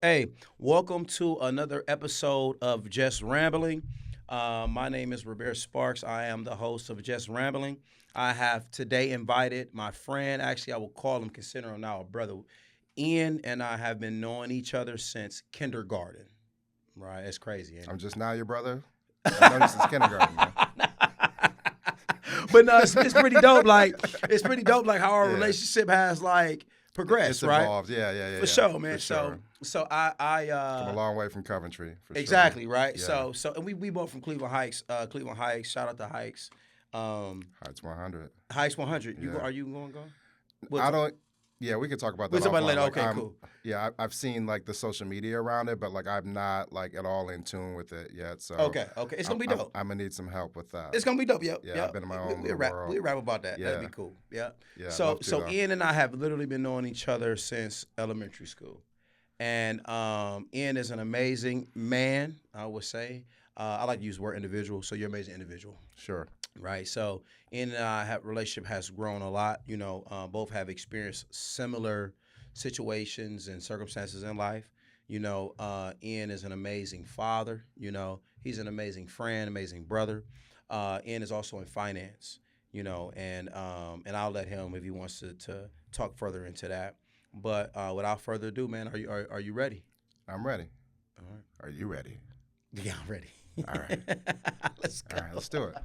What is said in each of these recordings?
Hey, welcome to another episode of Just Rambling. My name is Rebere Sparks. I am the host of Just Rambling. I have today invited my friend, actually, I will call him, consider him now a brother. Ian and I have been knowing each other since kindergarten. Right? It's crazy, ain't I'm it? just now your brother. I've known you since kindergarten, man. But no, it's pretty dope. Like, it's pretty dope, like, how our Yeah. relationship has, like, progressed, It's right? evolved. Yeah. For sure, man. For So, sure. so I Come a long way from Coventry, for sure. exactly, right? Yeah. So and we both from Cleveland Heights. Cleveland Heights. Shout out to Heights. Heights 100. Heights 100. Yeah. Are you going to go? I don't. Yeah, we could talk about that. We'll talk about it offline. later. Like, Okay, cool. Yeah, I've seen like the social media around it, but like I'm not like at all in tune with it yet. So Okay. It's gonna be dope. I'm gonna need some help with that. It's gonna be dope. Yep. Yeah, Yep. I've been in my own We'll little rap. world. We'll rap about that. That'd Yeah. be cool. Yeah. Yeah, I'd So love to, though. Ian and I have literally been knowing each other since elementary school, and Ian is an amazing man. I would say. I like to use the word individual. So you're an amazing individual. Sure. Right. So Ian and I have relationship has grown a lot. Both have experienced similar situations and circumstances in life. Ian is an amazing father. He's an amazing friend, amazing brother. Ian is also in finance. And I'll let him if he wants to talk further into that. But without further ado, man, are you ready? I'm ready. All right. Are you ready? Yeah, I'm ready. All right. Let's go. All right. Let's do it.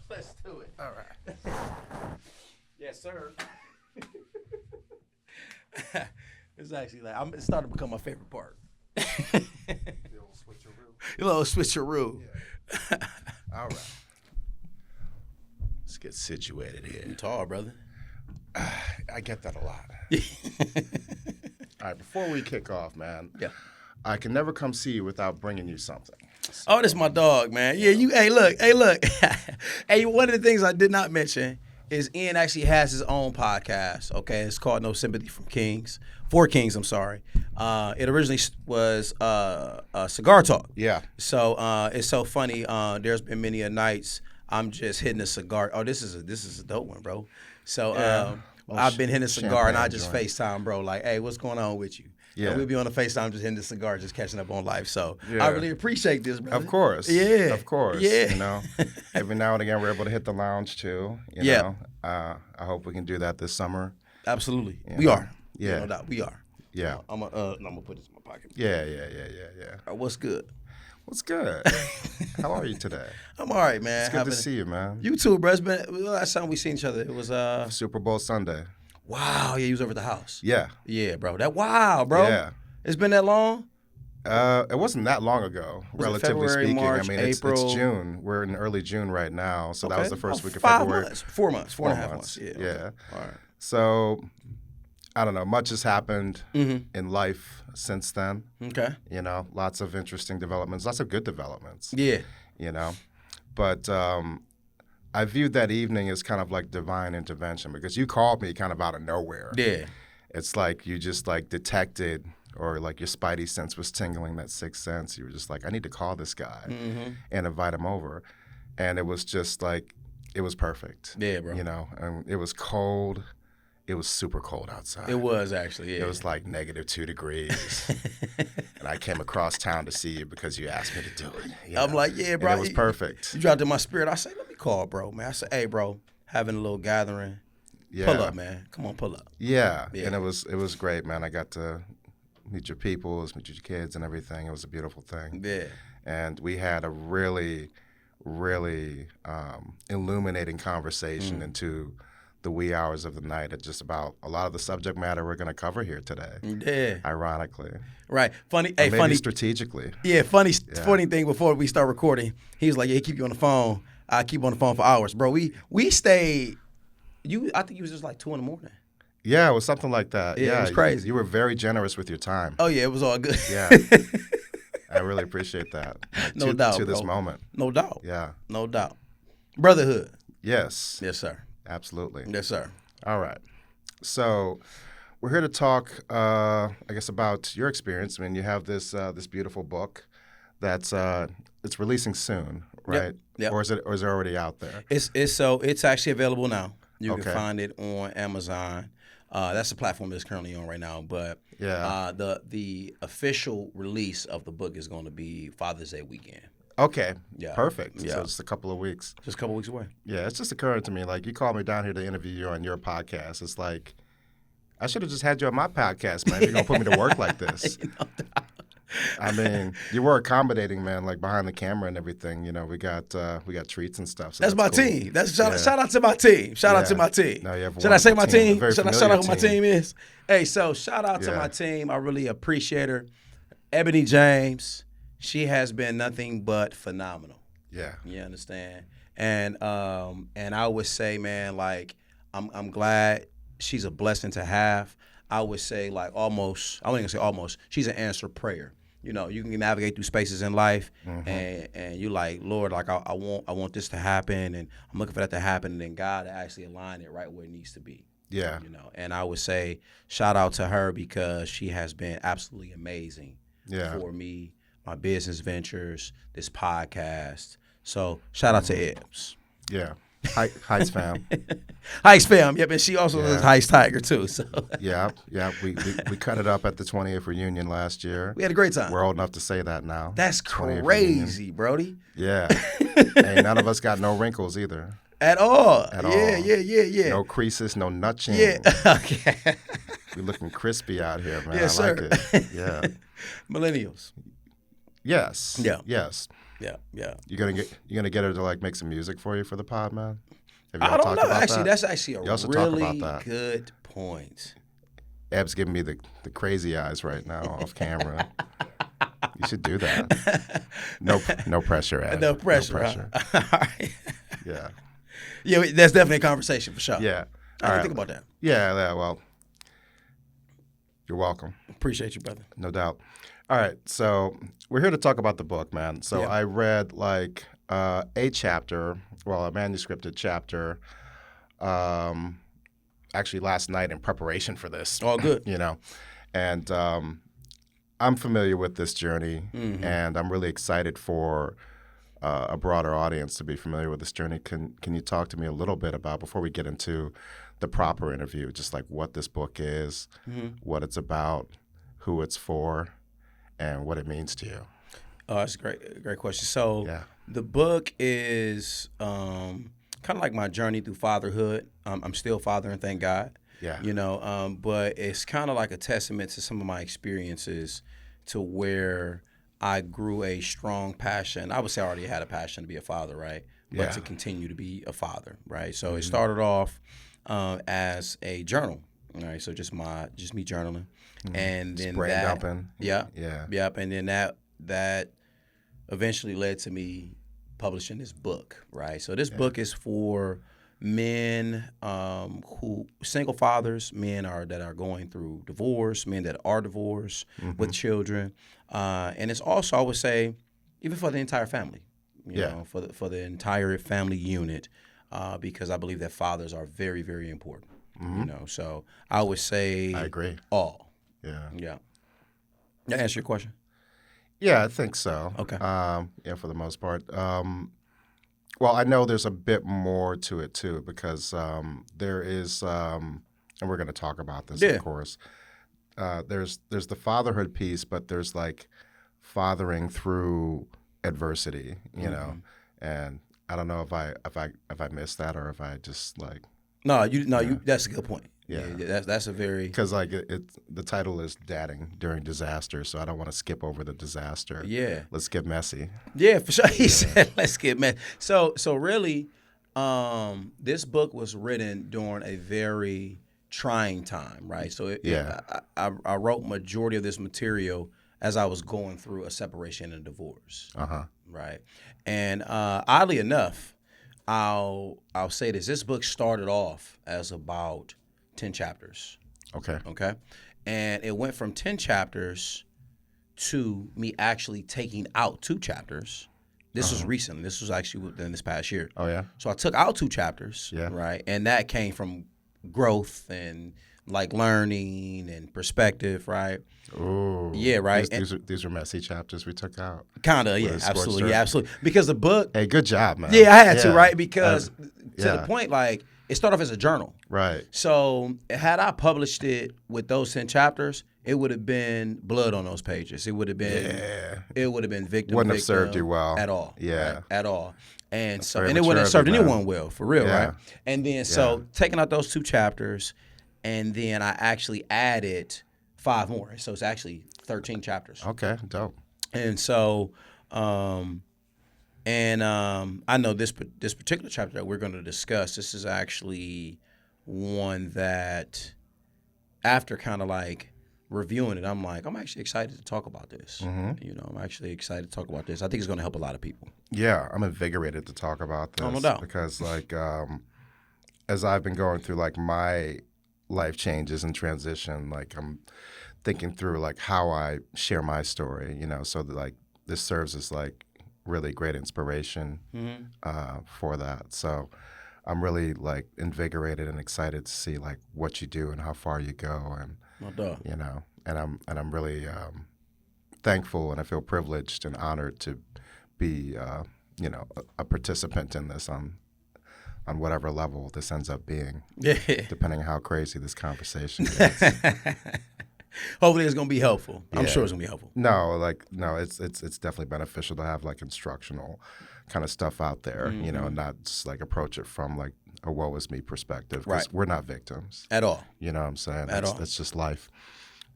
Let's do it. All right. Yes, sir. It's actually like it's starting to become my favorite part. The old switcheroo. A little switcheroo. All right. Let's get situated here. You tall, brother. I get that a lot. All right, before we kick off, man. Yeah. I can never come see you without bringing you something. Oh, this is my dog, man. Yeah, you. Hey, look. Hey, one of the things I did not mention is Ian actually has his own podcast. Okay, it's called No Sympathy from Kings. For Kings, I'm sorry. It originally was Cigar Talk. Yeah. So it's so funny. There's been many a nights I'm just hitting a cigar. Oh, this is a dope one, bro. So I've been hitting a cigar and I just joint. FaceTime, bro. Like, hey, what's going on with you? Yeah. And we'll be on the FaceTime just hitting the cigar, just catching up on life. So Yeah. I really appreciate this, brother. Of course. Yeah. Of course. Yeah. You know, every now and again we're able to hit the lounge too. You Yeah. know? I hope we can do that this summer. Absolutely. You We know? are. Yeah. No doubt. We are. Yeah. I'm gonna put this in my pocket. Yeah. What's good? What's good? How are you today? I'm all right, man. It's good to see you, man. You too, bro. It's been last time we seen each other. It was Super Bowl Sunday. wow. Yeah, you was over at the house. Yeah. Yeah, bro. That wow, bro. Yeah. It's been that long. It wasn't that long ago, Was it relatively February, speaking. March, I mean, it's April? June. We're in early June right now, so that was the first week of 5 February. months, 4 months, 4.5 months. Yeah. Yeah. Okay. All right. So, I don't know. Much has happened Mm-hmm. in life since then. Okay. You know, lots of interesting developments, lots of good developments. Yeah. You know, but I viewed that evening as kind of like divine intervention because you called me kind of out of nowhere. Yeah. It's like you just like detected, or like your spidey sense was tingling, that sixth sense. You were just like, I need to call this guy Mm-hmm. and invite him over, and it was just like, it was perfect. Yeah, bro. You know, and it was cold. It was super cold outside. It was actually. Yeah. It was like -2 degrees. And I came across town to see you because you asked me to do it. You I'm know? like, yeah, And bro. it was perfect. You dropped in my spirit. I say, let me call, bro, man. I said, hey, bro, having a little gathering. Yeah. Pull up, man. Come on, pull up. Yeah. Yeah. And it was great, man. I got to meet your peoples, meet your kids and everything. It was a beautiful thing. Yeah. And we had a really, really illuminating conversation into the wee hours of the night at just about a lot of the subject matter we're going to cover here today, Yeah. ironically. Right. Funny. Or Hey, maybe funny. strategically. Yeah, funny thing. Before we start recording, he was like, "Yeah, keep you on the phone. I keep you on the phone for hours, bro." We stayed. I think you was just like 2 a.m. Yeah, it was something like that. Yeah, it was crazy. You were very generous with your time. Oh yeah, it was all good. Yeah. I really appreciate that. No to, doubt, To this bro. moment. No doubt. Yeah. No doubt. Brotherhood. Yes. Yes, sir. Absolutely. Yes, sir. All right. So we're here to talk, I guess, about your experience. I mean, you have this this beautiful book that's it's releasing soon, right? Yep. Or is it already out there? It's actually available now. You Okay. can find it on Amazon. That's the platform that's currently on right now. But Yeah. the official release of the book is going to be Father's Day weekend. Okay. Yeah. Perfect. Yeah. So it's a couple of weeks. Just a couple weeks away. Yeah, it's just occurring to me, like, you called me down here to interview you on your podcast. It's like, I should have just had you on my podcast, man, if you're going to put me to work like this. I mean, you were accommodating, man, like behind the camera and everything. You know, we got treats and stuff. So That's my cool. team. Shout out to my team. Shout out to my team. No, you have a Should I say my wonderful team? team? A very Should I shout familiar out who my team is? Hey, so shout out to my team. I really appreciate her. Ebony James, she has been nothing but phenomenal. Yeah. You understand? And I would say, man, like I'm glad she's a blessing to have. I would say like almost, I wouldn't even say almost, she's an answered prayer. You know, you can navigate through spaces in life, and you like, Lord, like I want this to happen, and I'm looking for that to happen, and then God actually align it right where it needs to be. Yeah. You know, and I would say shout out to her because she has been absolutely amazing for me, my business ventures, this podcast. So shout out to Ebbs. Yeah. Heights fam. Heights fam. Yep, and she also is Heights Tiger too. So Yeah. We cut it up at the 20th reunion last year. we had a great time. We're old enough to say that now. That's 20th crazy, reunion. Brody. Yeah. Hey, none of us got no wrinkles either. At all. At all. Yeah. No creases, no nutching. Yeah. Okay. We looking crispy out here, man. Yes, I sir. like it. Yeah. Millennials. Yes. Yeah. Yes. Yeah. You gonna get her to like make some music for you for the pod, man? Have I y'all don't talked know. about Actually, that? that's actually a You also talk about really that. good point. Eb's giving me the crazy eyes right now off camera. You should do that. No pressure, Eb. No pressure. No pressure. Huh? All right. Yeah. Yeah, that's definitely a conversation for sure. Yeah. I didn't think about that. Yeah. Well, you're welcome. Appreciate you, brother. No doubt. All right, so we're here to talk about the book, man. So I read like a manuscripted chapter, actually last night in preparation for this. All good. You know, and I'm familiar with this journey, and I'm really excited for a broader audience to be familiar with this journey. Can you talk to me a little bit about, before we get into the proper interview, just like what this book is, what it's about, who it's for, and what it means to you? Oh, that's a great question. So the book is kind of like my journey through fatherhood. I'm still fathering, thank God. Yeah. You know, but it's kind of like a testament to some of my experiences, to where I grew a strong passion. I would say I already had a passion to be a father, right? But to continue to be a father, right? So it started off as a journal, right? So just me journaling, and then brain dumping. Yep. And then that eventually led to me publishing this book, right? So this book is for men who single fathers, men that are going through divorce, men that are divorced with children, and it's also, I would say, even for the entire family, you know, for the entire family unit, because I believe that fathers are very, very important. You know, so I would say I agree. All. Yeah. That answer your question? Yeah, I think so. Okay. Yeah, for the most part. Well, I know there's a bit more to it too, because there is, and we're going to talk about this, of course. There's the fatherhood piece, but there's like fathering through adversity, you know. And I don't know if I missed that, or if I just like. You. That's a good point. Yeah. That's a very, because like the title is Dadding During Disaster, so I don't want to skip over the disaster. Yeah. Let's get messy. Yeah, for sure. He said, "Let's get messy." So really, this book was written during a very trying time, right? So I wrote majority of this material as I was going through a separation and divorce. Right, and oddly enough, I'll say this: this book started off as about 10 chapters. Okay. And it went from 10 chapters to me actually taking out 2 chapters. This was recent. This was actually within this past year. Oh, yeah? So I took out 2 chapters, right? And that came from growth and like learning and perspective, right? Ooh. Yeah, right. These are messy chapters we took out. Kind of, yeah, absolutely. Yeah, absolutely. Because the book. Hey, good job, man. Yeah, I had to, right? Because to the point, like, it started off as a journal. Right. So had I published it with those 10 chapters, it would have been blood on those pages. It would have been victim. Wouldn't have served you well at all. Yeah. Right? At all. And That's so, very and it wouldn't have mature of served you, man. anyone well, for real, Yeah. right? And then, so taking out those 2 chapters, and then I actually added 5 more. So it's actually 13 chapters. Okay, dope. And so, I know this particular chapter that we're going to discuss, this is actually one that, after kind of like reviewing it, I'm like, I'm actually excited to talk about this. You know, I'm actually excited to talk about this. I think it's going to help a lot of people. Yeah, I'm invigorated to talk about this. Oh, no doubt. Because like, as I've been going through like my life changes and transition, like I'm thinking through like how I share my story, you know, so that like this serves as like really great inspiration for that. So I'm really like invigorated and excited to see like what you do and how far you go, and No doubt. you know, and I'm really thankful, and I feel privileged and honored to be you know, a participant in this on whatever level this ends up being, depending on how crazy this conversation gets. Hopefully it's going to be helpful. I'm sure it's going to be helpful. No, it's definitely beneficial to have like instructional kind of stuff out there, you know, and not just like approach it from like a woe is me perspective, because we're not victims At all. You know what I'm saying? At all. That's just life.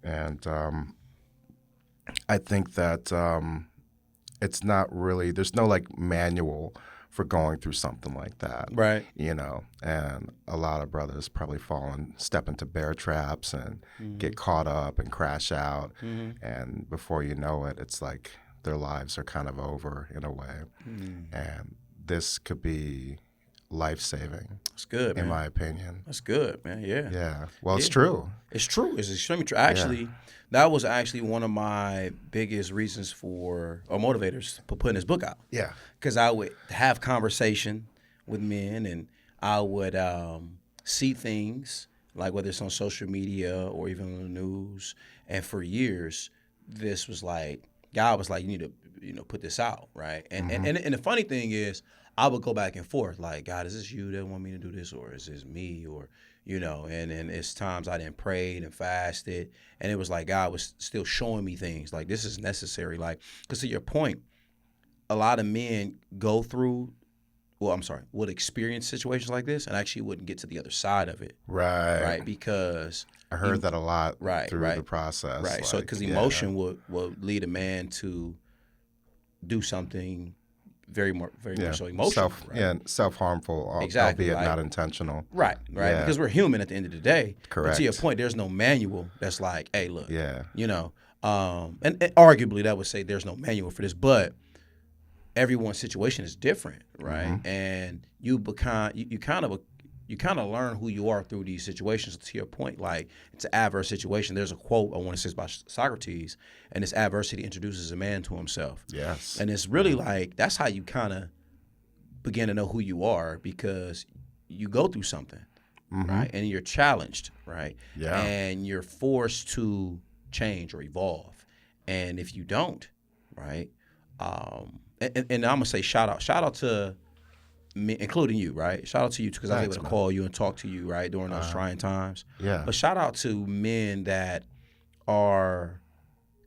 And I think that it's not really, there's no like manual for going through something like that. Right. You know, and a lot of brothers probably step into bear traps and get caught up and crash out. And before you know it, it's like their lives are kind of over in a way. And this could be life-saving. That's good, man. In my opinion. That's good, man. Yeah. Yeah. Well, it's true. It's true. It's extremely true. Actually, that was actually one of my biggest reasons for, or motivators for putting this book out. Yeah. Because I would have conversation with men, and I would see things, like whether it's on social media or even on the news. And for years, this was like, God was like, you need to, you know, put this out, right? And and the funny thing is, I would go back and forth, like, God, is this you that want me to do this, or is this me, or, you know? And it's times I didn't pray and fasted, and it was like God was still showing me things, like this is necessary, like, because to your point, a lot of men go through, would experience situations like this and actually wouldn't get to the other side of it. Right, because I heard that a lot through the process. Right, so because emotion would lead a man to do something very much so emotional. Self-harmful, exactly, albeit not intentional. Right, because we're human at the end of the day. Correct. But to your point, there's no manual that's like, hey, look, you know, and arguably that would say there's no manual for this, but everyone's situation is different, right? And you kind of learn who you are through these situations. To your point, like, it's an adverse situation. There's a quote I want to say by Socrates, and this adversity introduces a man to himself. Yes. And it's really like, that's how you kind of begin to know who you are, because you go through something, right? And you're challenged, right? Yeah. And you're forced to change or evolve. And if you don't, right? And I'm gonna say shout out to me, including you, right? Shout out to you too, because I was able to call you and talk to you, right, during those trying times. Yeah. But shout out to men that are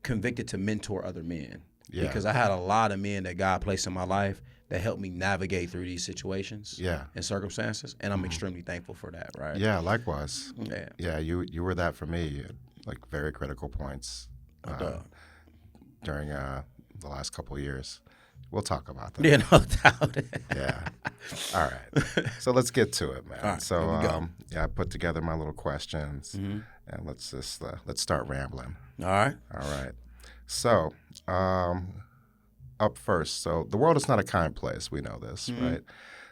convicted to mentor other men. Yeah. Because I had a lot of men that God placed in my life that helped me navigate through these situations and circumstances, and I'm extremely thankful for that, right? Yeah, likewise. Yeah. Yeah, you were that for me at like very critical points during the last couple of years. We'll talk about that. Yeah, no doubt. Yeah. All right. So let's get to it, man. All right, so here we go. I put together my little questions, and let's start rambling. All right. All right. So up first, so the world is not a kind place. We know this, right?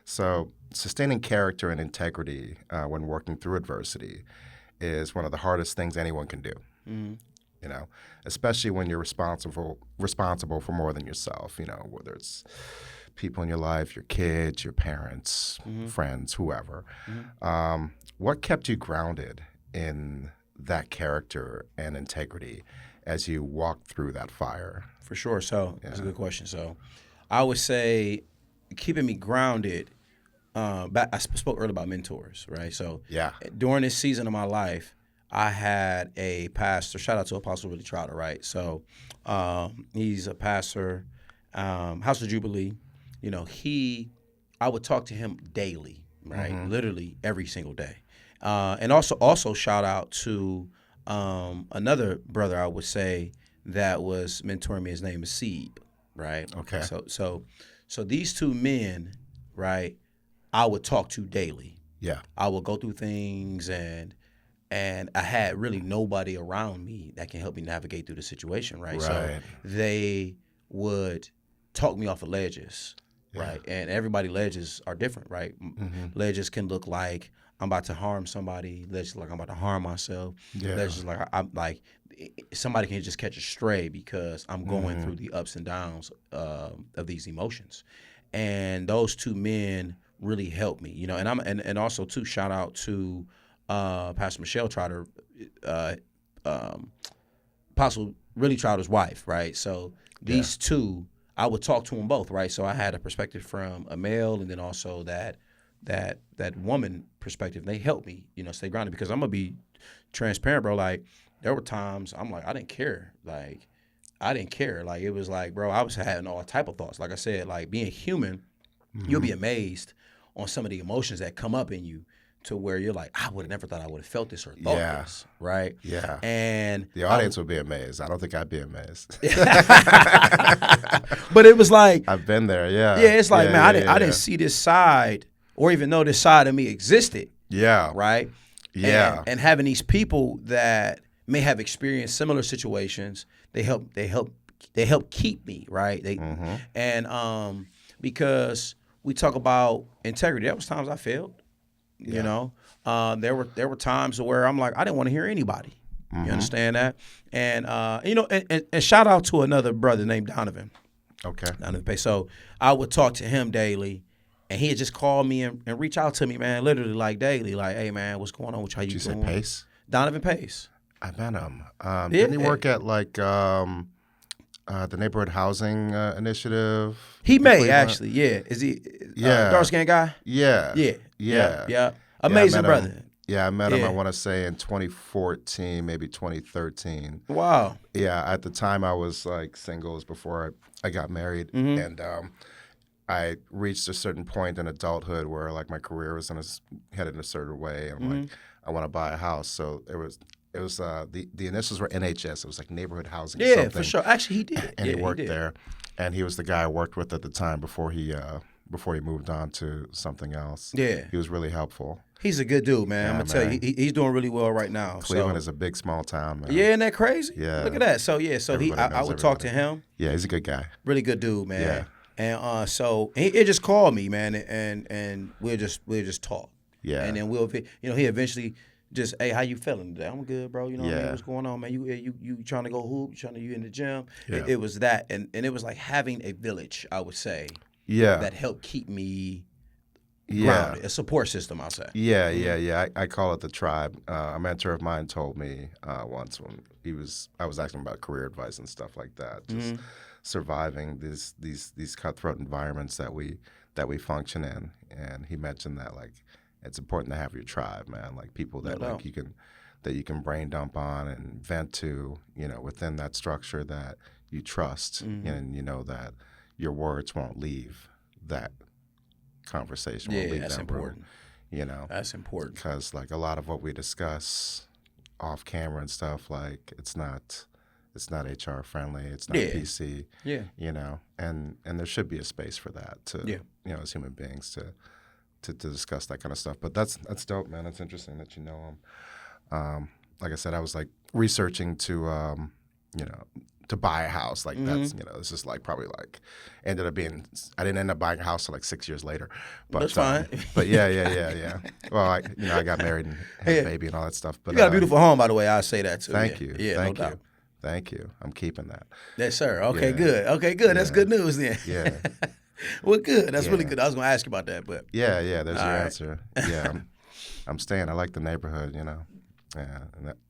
So sustaining character and integrity when working through adversity is one of the hardest things anyone can do. You know, especially when you're responsible for more than yourself, you know, whether it's people in your life, your kids, your parents, friends, whoever. What kept you grounded in that character and integrity as you walked through that fire? For sure. So that's a good question. So I would say keeping me grounded I spoke earlier about mentors, right? So Yeah. during this season of my life, I had a pastor. Shout out to Apostle Willie Trotter, right? So he's a pastor, House of Jubilee. You know, I would talk to him daily, right? Literally every single day. And also shout out to another brother, I would say, that was mentoring me. His name is Seeb, right? Okay. So these two men, right, I would talk to daily. Yeah. I would go through things, and I had really nobody around me that can help me navigate through the situation, right? So Right. they would talk me off of ledges, right? And everybody ledges are different, right? Ledges can look like I'm about to harm somebody. Ledges like I'm about to harm myself. Yeah. Ledges like I'm like somebody can just catch a stray because I'm going through the ups and downs of these emotions. And those two men really helped me, you know. And also too, shout out to Pastor Michelle Trotter, Apostle Really Trotter's wife, right? So these two, I would talk to them both, right? So I had a perspective from a male, and then also that woman perspective. They helped me, you know, stay grounded, because I'm gonna be transparent, bro. Like there were times I'm like I didn't care, like it was like, bro, I was having all type of thoughts. Like I said, like being human, you'll be amazed on some of the emotions that come up in you, to where you're like, I would have never thought I would have felt this or thought this, right? Yeah. And The audience would be amazed. I don't think I'd be amazed. but it was like, I've been there. Yeah. yeah, it's like, Yeah, man, yeah, I didn't see this side, or even know this side of me existed, Yeah. right? Yeah. And having these people that may have experienced similar situations, they help keep me, right? And because we talk about integrity, there was times I failed. You know, there were times where I'm like, I didn't want to hear anybody. You understand that? And you know, and shout out to another brother named Donovan. Okay. Donovan Pace. So I would talk to him daily, and he'd just call me and reach out to me, man, literally like daily, like, hey man, what's going on with you? How you Did you doing? say Pace? Donovan Pace. I met him. Didn't he work at like the neighborhood housing initiative? He in may Cleveland? actually, yeah. Is he Yeah. dark skinned guy? Yeah. Yeah. Yeah. Yeah. Amazing I met brother. him. Yeah, I met him, Yeah. I want to say, in 2014, maybe 2013. Wow. Yeah, at the time I was like single. It was before I got married. And I reached a certain point in adulthood where like my career was headed in a certain way. And I'm like, I want to buy a house. So it was the initials were NHS. It was like neighborhood housing. Yeah, something. for sure. Actually, he did. And yeah, he worked did. there. And he was the guy I worked with at the time before he moved on to something else. Yeah. He was really helpful. He's a good dude, man. Yeah, I'm gonna tell man. you, he's doing really well right now. Cleveland so, is a big, small town, man. yeah, isn't that crazy? Yeah. Look at that. So yeah, so Everybody I knows would talk to everybody. him. Yeah, he's a good guy. Really good dude, man. Yeah. And so he just called me, man, and we'll just talk. Yeah. And then he eventually just, hey, how you feeling today? I'm good, bro. You know what I mean? Yeah. What's going on, man? You trying to go hoop? You in the gym? Yeah. It was that, and it was like having a village, I would say, Yeah. that helped keep me Yeah. grounded, a support system, I'll say. Yeah. I call it the tribe. A mentor of mine told me once when I was asking about career advice and stuff like that, just surviving these cutthroat environments that we function in, and he mentioned that like it's important to have your tribe, man, like people that No like you can brain dump on and vent to, you know, within that structure that you trust, and you know that your words won't leave that conversation. Won't Yeah, leave that's that important. room, you know. That's important. Because like a lot of what we discuss off camera and stuff, like it's not HR friendly, it's not Yeah. PC, Yeah. you know, and there should be a space for that to, Yeah. you know, as human beings to discuss that kind of stuff. But that's dope, man. That's interesting that you know him. Like I said, I was like researching to, you know, to buy a house. Like that's, you know, this is like probably like I didn't end up buying a house till like 6 years later. But That's fine. But yeah. Well, I got married and had a baby and all that stuff. But You got a beautiful home, by the way. I say that too. Thank yeah. you. Yeah, Thank no you. doubt. Thank you. I'm keeping that. Yes, sir. Okay, Yeah. good. Okay, good. That's Yeah. good news then. Yeah. Well, good. That's really Yeah. good. I was going to ask you about that, but Yeah. There's All your right. answer. Yeah. I'm staying. I like the neighborhood, you know. Yeah,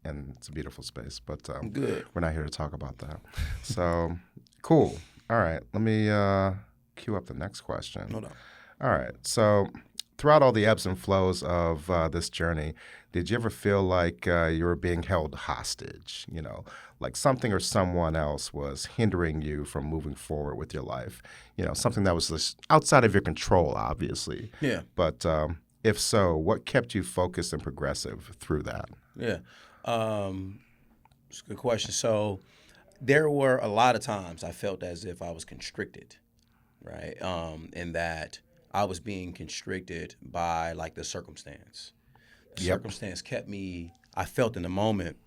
and it's a beautiful space. But good. we're not here to talk about that. So, cool. All right. Let me cue up the next question. No doubt. All right. So, throughout all the ebbs and flows of this journey, did you ever feel like you were being held hostage? You know, like something or someone else was hindering you from moving forward with your life. You know, something that was just outside of your control, obviously. Yeah. But if so, what kept you focused and progressive through that? Yeah. It's a good question. So there were a lot of times I felt as if I was constricted, right? And that I was being constricted by like the circumstance. The circumstance kept me, I felt in the moment,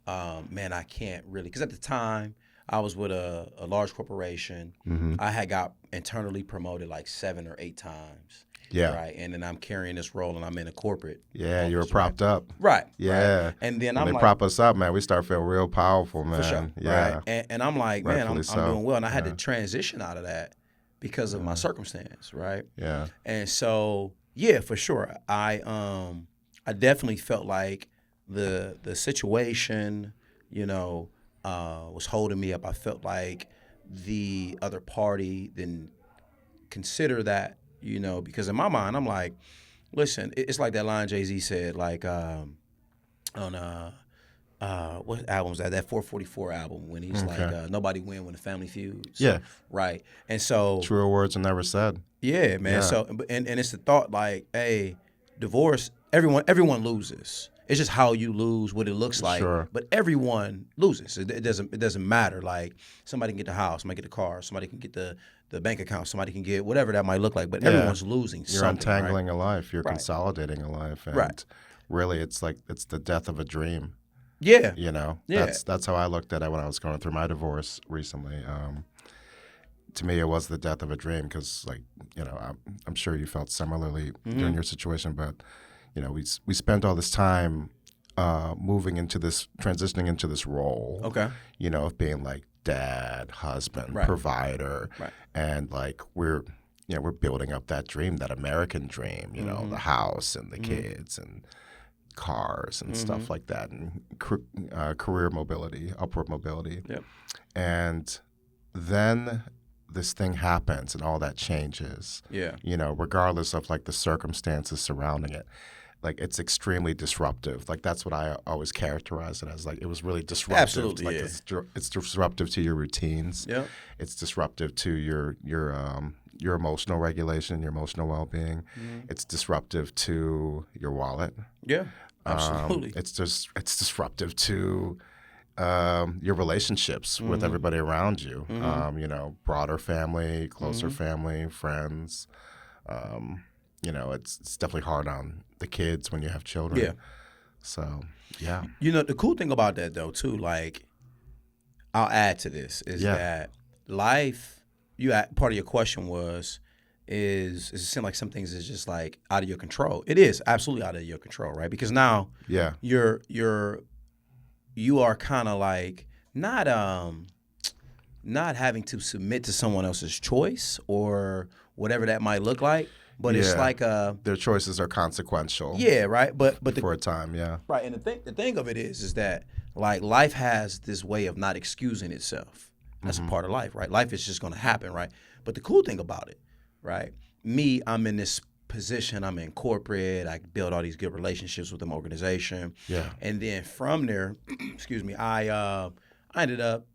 man, I can't really, because at the time I was with a large corporation. I had got internally promoted like 7 or 8 times. Yeah. Right. And then I'm carrying this role and I'm in a corporate. Yeah, office, you were propped up. Right. Yeah. Right. And then When I'm they like, prop us up, man, we start feeling real powerful, man. for sure. Yeah. Right. And I'm like, man, I'm Rightfully so. doing well. And I had to transition out of that because of my circumstance. Right. Yeah. And so, yeah, for sure. I definitely felt like the situation, you know, was holding me up. I felt like the other party didn't consider that, you know, because in my mind, I'm like, listen, it's like that line Jay-Z said, like on what album was that? That 444 album when he's like, nobody win when the family feuds. Yeah. Right. And so. Truer words are never said. Yeah, man. Yeah. So and it's the thought like, hey, divorce, everyone loses. It's just how you lose, what it looks like. Sure. But everyone loses. It doesn't matter. Like somebody can get the house, somebody get the car, somebody can get the bank account, somebody can get whatever that might look like. But everyone's losing You're something. untangling right? a life. You're consolidating a life. And Right. really it's like it's the death of a dream. Yeah. You know? Yeah. That's how I looked at it when I was going through my divorce recently. To me, it was the death of a dream because, like, you know, I'm sure you felt similarly during your situation. But, you know, we spent all this time transitioning into this role. Okay. You know, of being like dad, husband, Right. provider, Right. and like we're building up that dream, that American dream. You know, the house and the kids and cars and stuff like that, and career mobility, upward mobility. Yep. And then this thing happens and all that changes. Yeah. You know, regardless of like the circumstances surrounding it. Like it's extremely disruptive. Like that's what I always characterize it as. Like it was really disruptive. Absolutely, like yeah. It's disruptive to your routines. Yeah. It's disruptive to your emotional regulation, your emotional well-being. It's disruptive to your wallet. Yeah. Absolutely. It's disruptive to your relationships with everybody around you. You know, broader family, closer family, friends. You know, it's definitely hard on the kids when you have children. Yeah. So, yeah. You know, the cool thing about that though too, like I'll add to this is that life. Part of your question was, is it seem like some things is just like out of your control? It is absolutely out of your control, right? Because now, you are kind of like not having to submit to someone else's choice or whatever that might look like, but it's like their choices are consequential. Yeah, right. But for a time, right. And the thing of it is that like life has this way of not excusing itself. That's a part of life, right? Life is just going to happen, right? But the cool thing about it, right? I'm in this position. I'm in corporate. I build all these good relationships with an organization. Yeah. And then from there, excuse me, I ended up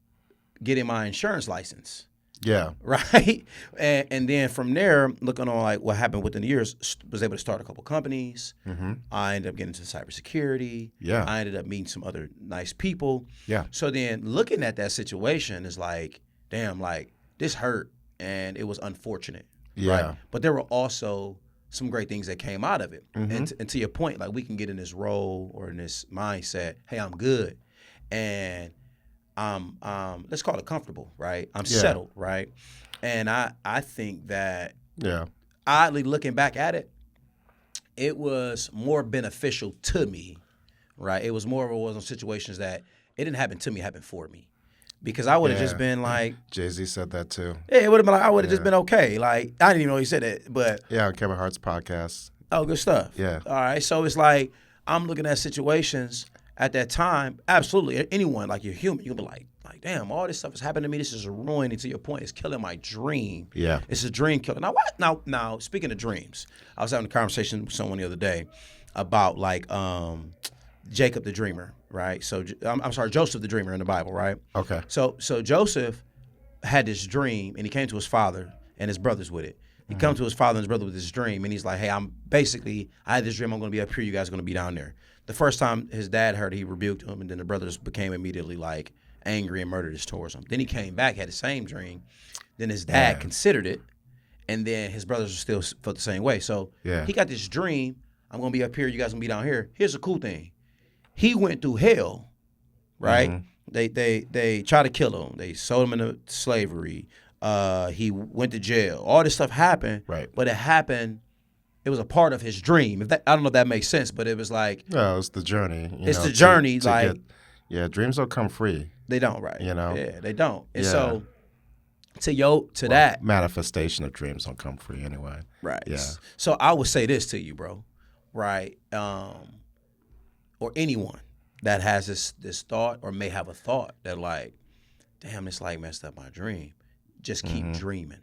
getting my insurance license. Yeah. Right. And then from there, looking on like what happened within the years, was able to start a couple companies. I ended up getting into cybersecurity. Yeah. I ended up meeting some other nice people. Yeah. So then looking at that situation is like, damn, like this hurt and it was unfortunate. Yeah. Right? But there were also some great things that came out of it. And to your point, like we can get in this role or in this mindset, hey, I'm good. And let's call it comfortable, right? I'm settled, right? And I think that oddly looking back at it, it was more beneficial to me, right? It was more of one of those situations that it didn't happen to me, it happened for me. Because I would have just been like Jay-Z said that too. Yeah, it would have been like I would have just been okay. Like I didn't even know he said it, but yeah, on Kevin Hart's podcast. Oh, good stuff. Yeah. All right. So it's like I'm looking at situations at that time. Absolutely, anyone like you're human, you'll be like like, damn, all this stuff is happening to me. This is ruining, to your point, it's killing my dream. Yeah. It's a dream killer. Now, what? Now, speaking of dreams, I was having a conversation with someone the other day about like Jacob the dreamer, right? So I'm sorry, Joseph the dreamer in the Bible, right? Okay. So Joseph had this dream, and he came to his father and his brothers with it. He comes to his father and his brother with this dream, and he's like, hey, I had this dream, I'm going to be up here, you guys are going to be down there. The first time his dad heard it, he rebuked him, and then the brothers became immediately like angry and murderous towards him. Then he came back, had the same dream. Then his dad considered it, and then his brothers still felt the same way. So he got this dream, I'm going to be up here, you guys going to be down here. Here's the cool thing. He went through hell, right? They tried to kill him. They sold him into slavery. He went to jail. All this stuff happened, but it happened. It was a part of his dream. I don't know if that makes sense, but it was like it's the journey. It's the journey. Dreams don't come free. They don't, right? Yeah, they don't. And so that manifestation of dreams don't come free anyway. Right. Yeah. So I would say this to you, bro. Right. Or anyone that has this thought or may have a thought that like, damn, it's like messed up my dream. Just keep dreaming.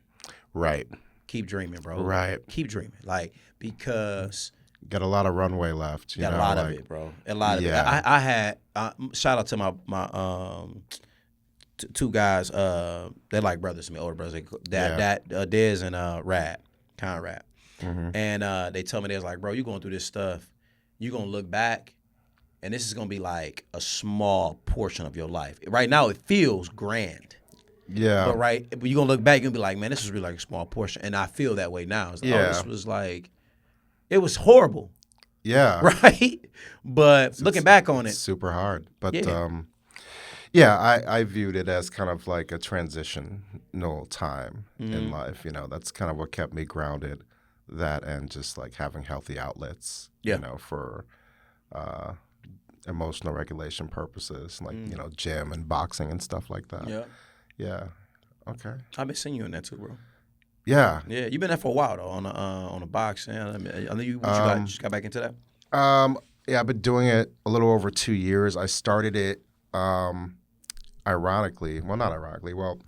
Right. Keep dreaming, bro. Right. Keep dreaming. Like, because got a lot of runway left. Got a lot of it, bro. A lot of it. I had shout out to my two guys. They're like brothers to me, older brothers. Dez and Conrad. And they told me, they was like, bro, you going through this stuff. You gonna look back, and this is gonna be like a small portion of your life. Right now, it feels grand. Yeah. But you're gonna look back and be like, man, this was really like a small portion. And I feel that way now. It's like, this was like, it was horrible. Yeah. Right? But looking back on it. Super hard. But I viewed it as kind of like a transitional time in life. You know, that's kind of what kept me grounded. That and just like having healthy outlets, you know, for emotional regulation purposes, like, you know, gym and boxing and stuff like that. Yeah. Yeah. Okay. I've been seeing you in that too, bro. Yeah. Yeah. You've been there for a while though on a boxing. I know you just got back into that. Yeah, I've been doing it a little over 2 years. I started it ironically. Well, not ironically. Well,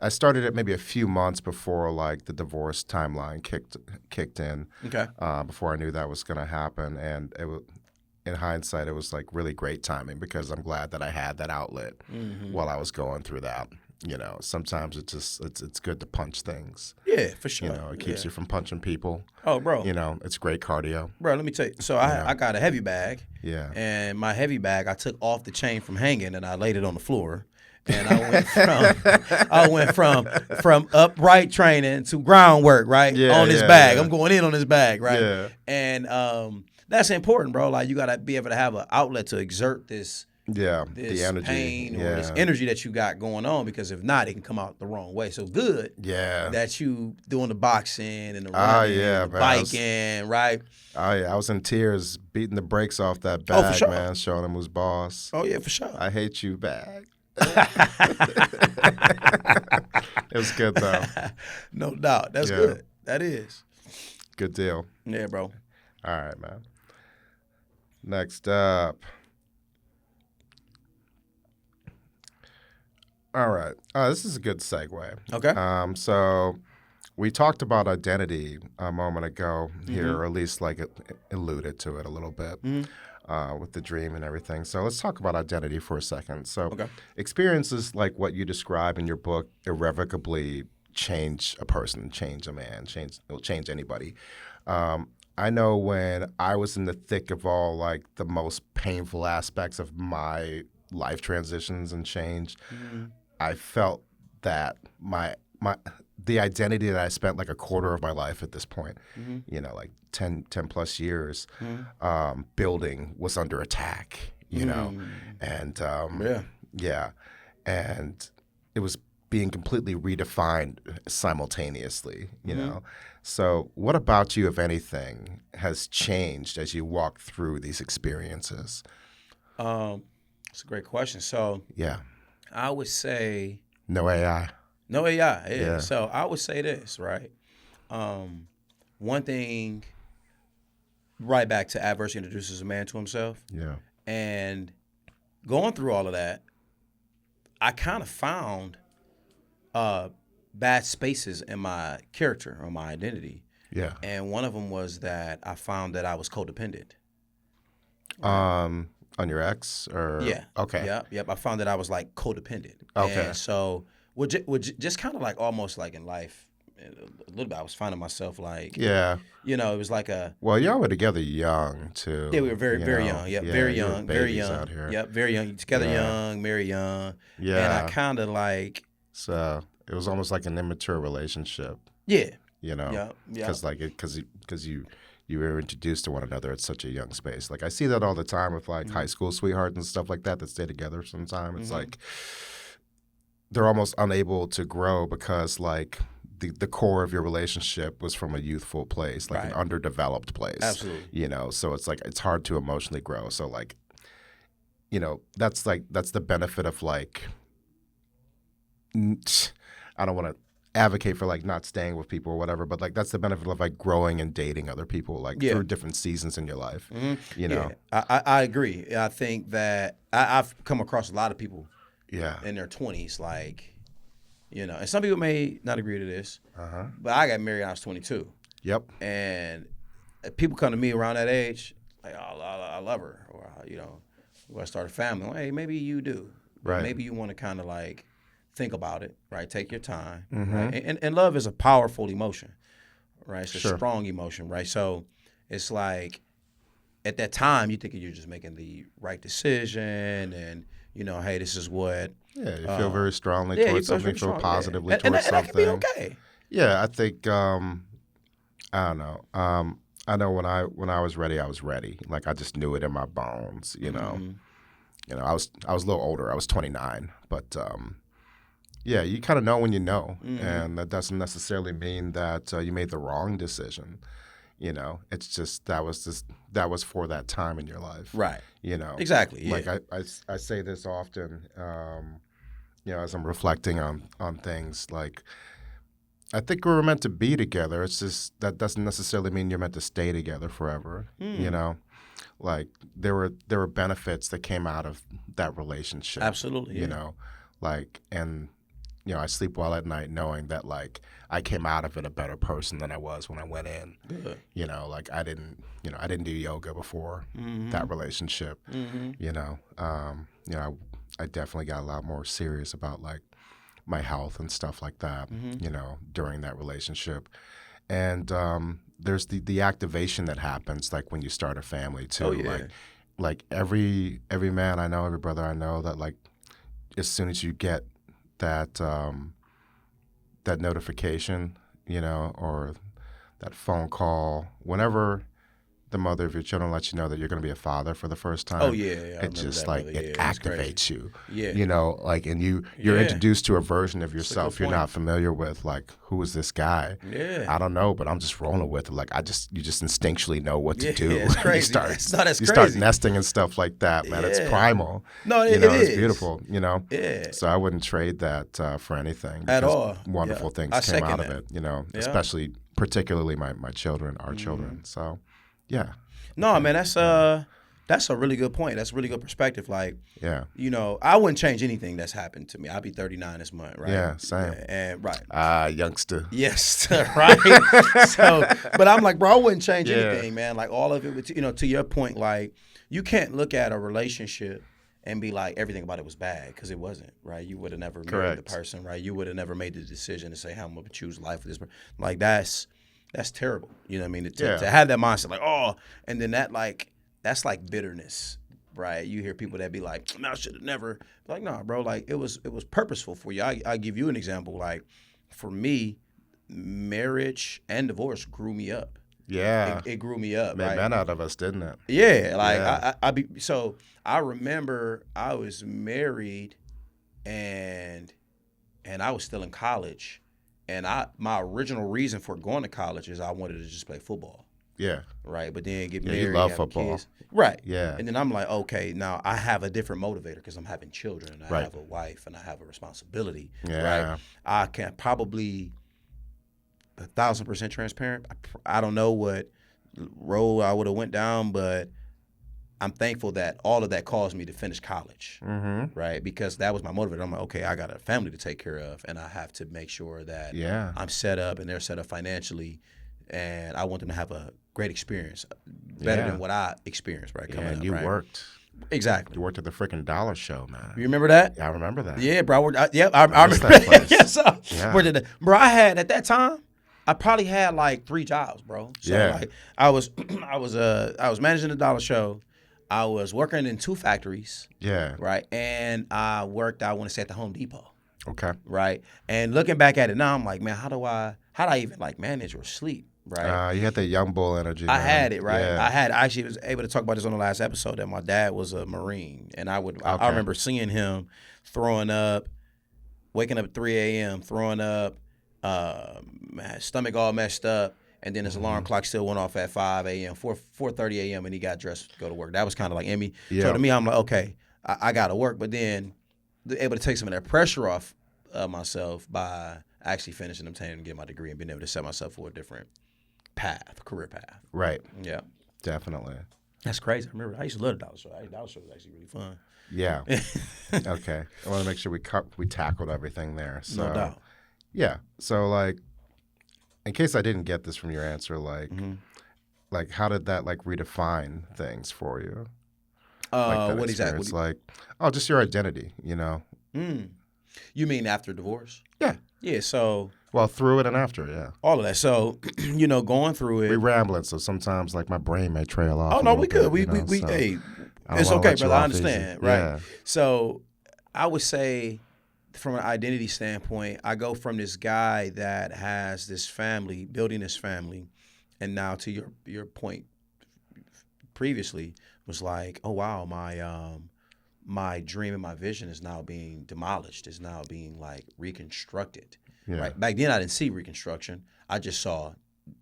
I started it maybe a few months before like the divorce timeline kicked in. Okay. Before I knew that was going to happen, and in hindsight, it was like really great timing because I'm glad that I had that outlet while I was going through that. You know, sometimes it's good to punch things. Yeah, for sure. You know, it keeps you from punching people. Oh, bro. You know, it's great cardio. Bro, let me tell you. So I got a heavy bag. Yeah. And my heavy bag, I took off the chain from hanging and I laid it on the floor. And I went from upright training to groundwork, right? On this bag. I'm going in on this bag, right? Yeah. And that's important, bro. Like, you gotta be able to have an outlet to exert this the energy, pain or this energy that you got going on, because if not, it can come out the wrong way. So good that you doing the boxing and the running, the biking, right? Oh yeah, I was in tears, beating the brakes off that bag, man, showing him who's boss. Oh yeah, for sure. I hate you, bag. It was good though. No doubt. That's good. That is. Good deal. Yeah, bro. All right, man. Next up. All right. This is a good segue. Okay. So we talked about identity a moment ago here, or at least like it alluded to it a little bit with the dream and everything. So let's talk about identity for a second. So experiences like what you describe in your book irrevocably change a person, change a man, it'll change anybody. I know when I was in the thick of all like the most painful aspects of my life transitions and change, I felt that the identity that I spent like a quarter of my life at this point, you know, like 10 plus years, building was under attack, you know, and and it was being completely redefined simultaneously, you know. So what about you, if anything, has changed as you walk through these experiences? That's a great question. So I would say no AI. No AI. Yeah. So I would say this, right? One thing, right back to adversity introduces a man to himself. Yeah. And going through all of that, I kind of found bad spaces in my character or my identity. Yeah. And one of them was that I found that I was codependent. On your ex or Yeah. okay. Yep. I found that I was like codependent. Okay. And so, just kind of like almost like in life, a little bit, I was finding myself like, Yeah. it was like a. Well, y'all were together young too. Yeah, we were very, very know? young. Yep, Yeah, very you were young, very babies young. out here. Yep, very young. Together young, married young. Yeah. And I kind of like. So it was almost like an immature relationship. Yeah. Yeah. Because you were introduced to one another at such a young space. Like I see that all the time with like high school sweethearts and stuff like that stay together sometime. It's like they're almost unable to grow because like the core of your relationship was from a youthful place, like an underdeveloped place. Absolutely. So it's like it's hard to emotionally grow. So like, that's the benefit of like I don't want to advocate for like not staying with people or whatever, but like that's the benefit of like growing and dating other people like through different seasons in your life. Yeah, I agree. I think that I've come across a lot of people in their 20s, like, and some people may not agree to this, but I got married when I was 22. Yep. And people come to me around that age, like, oh, I love her, or, we want to start a family. Well, hey, maybe you do. Right. Maybe you want to kind of like think about it, right? Take your time, right? And love is a powerful emotion, right? It's a strong emotion, right? So it's like at that time you think you're just making the right decision, and hey, this is what. Yeah, you feel very strongly towards something, feel positively towards something. And that can be okay. Yeah, I think I don't know. I know when I was ready, I was ready. Like I just knew it in my bones. I was a little older. I was 29, but. Yeah, you kind of know when you know, and that doesn't necessarily mean that you made the wrong decision. It's just that was for that time in your life, right? Exactly. Yeah. Like I say this often, as I'm reflecting on things. Like I think we were meant to be together. It's just that doesn't necessarily mean you're meant to stay together forever. Like there were benefits that came out of that relationship. Absolutely. And I sleep well at night knowing that like I came out of it a better person than I was when I went in. Good. Like I didn't do yoga before that relationship. I definitely got a lot more serious about like my health and stuff like that. During that relationship, and there's the activation that happens like when you start a family too. Oh, yeah. Like every man I know, every brother I know that like as soon as you get that notification, or that phone call, whenever the mother of your children lets you know that you're going to be a father for the first time. Oh yeah, it just like it activates you. Yeah, like and you're introduced to a version of yourself you're not familiar with. Like, who is this guy? Yeah, I don't know, but I'm just rolling with it. Like you just instinctually know what to do. It's crazy. You start nesting and stuff like that, man. It's primal. No, it is. It's beautiful. Yeah. So I wouldn't trade that for anything. At all. Wonderful things came out of it. Especially particularly my children, our children. So. Yeah. No, man, that's a really good point. That's a really good perspective. Like, I wouldn't change anything that's happened to me. I'll be 39 this month, right? Yeah, same. And youngster. Yes, right. So, but I'm like, bro, I wouldn't change anything, man. Like all of it, to your point, like you can't look at a relationship and be like everything about it was bad because it wasn't, right? You would have never married the person, right? You would have never made the decision to say how I'm gonna choose life with this person. Like that's terrible. You know what I mean? To have that mindset, like, oh, and then that's like bitterness, right? You hear people that be like, I should have never. Like, nah, bro, like it was purposeful for you. I give you an example. Like, for me, marriage and divorce grew me up. Yeah. It grew me up. Made men out of us, didn't it? Yeah. Like, I remember I was married and I was still in college. And my original reason for going to college is I wanted to just play football. Yeah. Right. But then get married. You love football. Kids. Right. Yeah. And then I'm like, okay, now I have a different motivator because I'm having children and I have a wife and I have a responsibility. Yeah. Right. I can probably 1,000% transparent. I don't know what road I would have went down, but I'm thankful that all of that caused me to finish college, Mm-hmm. right? Because that was my motivator. I'm like, okay, I got a family to take care of, and I have to make sure that Yeah. I'm set up and they're set up financially, and I want them to have a great experience, better Yeah. than what I experienced, right? Yeah, Coming and up, you right? worked. Exactly. You worked at the freaking dollar show, man. You remember that? Yeah, I remember that. Yeah, bro. I I miss remember that place. yes, sir. Yeah. Bro, I had at that time, I probably had like 3 jobs, bro. So Yeah. like I was I was managing the dollar show. I was working in 2 factories, Yeah. right? And I worked, I want to say, at the Home Depot, Okay. right? And looking back at it now, I'm like, man, how do I even like manage or sleep, right? You had that young bull energy. I Man. had it, right? Yeah. I actually was able to talk about this on the last episode that my dad was a Marine, and I Okay. remember seeing him throwing up, waking up at 3 a.m., throwing up, stomach all messed up, and then his alarm clock still went off at 5 a.m., 4:30 a.m., and he got dressed to go to work. That was kind of like Emmy. Yeah. So to me, I'm like, okay, I got to work, but then able to take some of that pressure off myself by actually finishing obtaining and getting my degree and being able to set myself for a different career path. Right. Yeah. Definitely. That's crazy. I remember I used to love the dollar show. The dollar show was actually really fun. Yeah. Okay. I want to make sure we tackled everything there. So, No doubt. Yeah. So like, in case I didn't get this from your answer, like how did that like redefine things for you? Like that What exactly? experience, like, just your identity, you know? You mean after divorce? Yeah. Yeah. So Well, through it and after, yeah. all of that. So going through it. We rambling, so sometimes like my brain may trail off. Oh no, we could. good. We so hey, I don't it's wanna okay, let you brother. I off understand, easy. right? Yeah. So I would say, from an identity standpoint, I go from this guy that has this family, building this family, and now to your point previously was like, oh wow, my dream and my vision is now being demolished, is now being like reconstructed. Yeah. Right. Back then I didn't see reconstruction. I just saw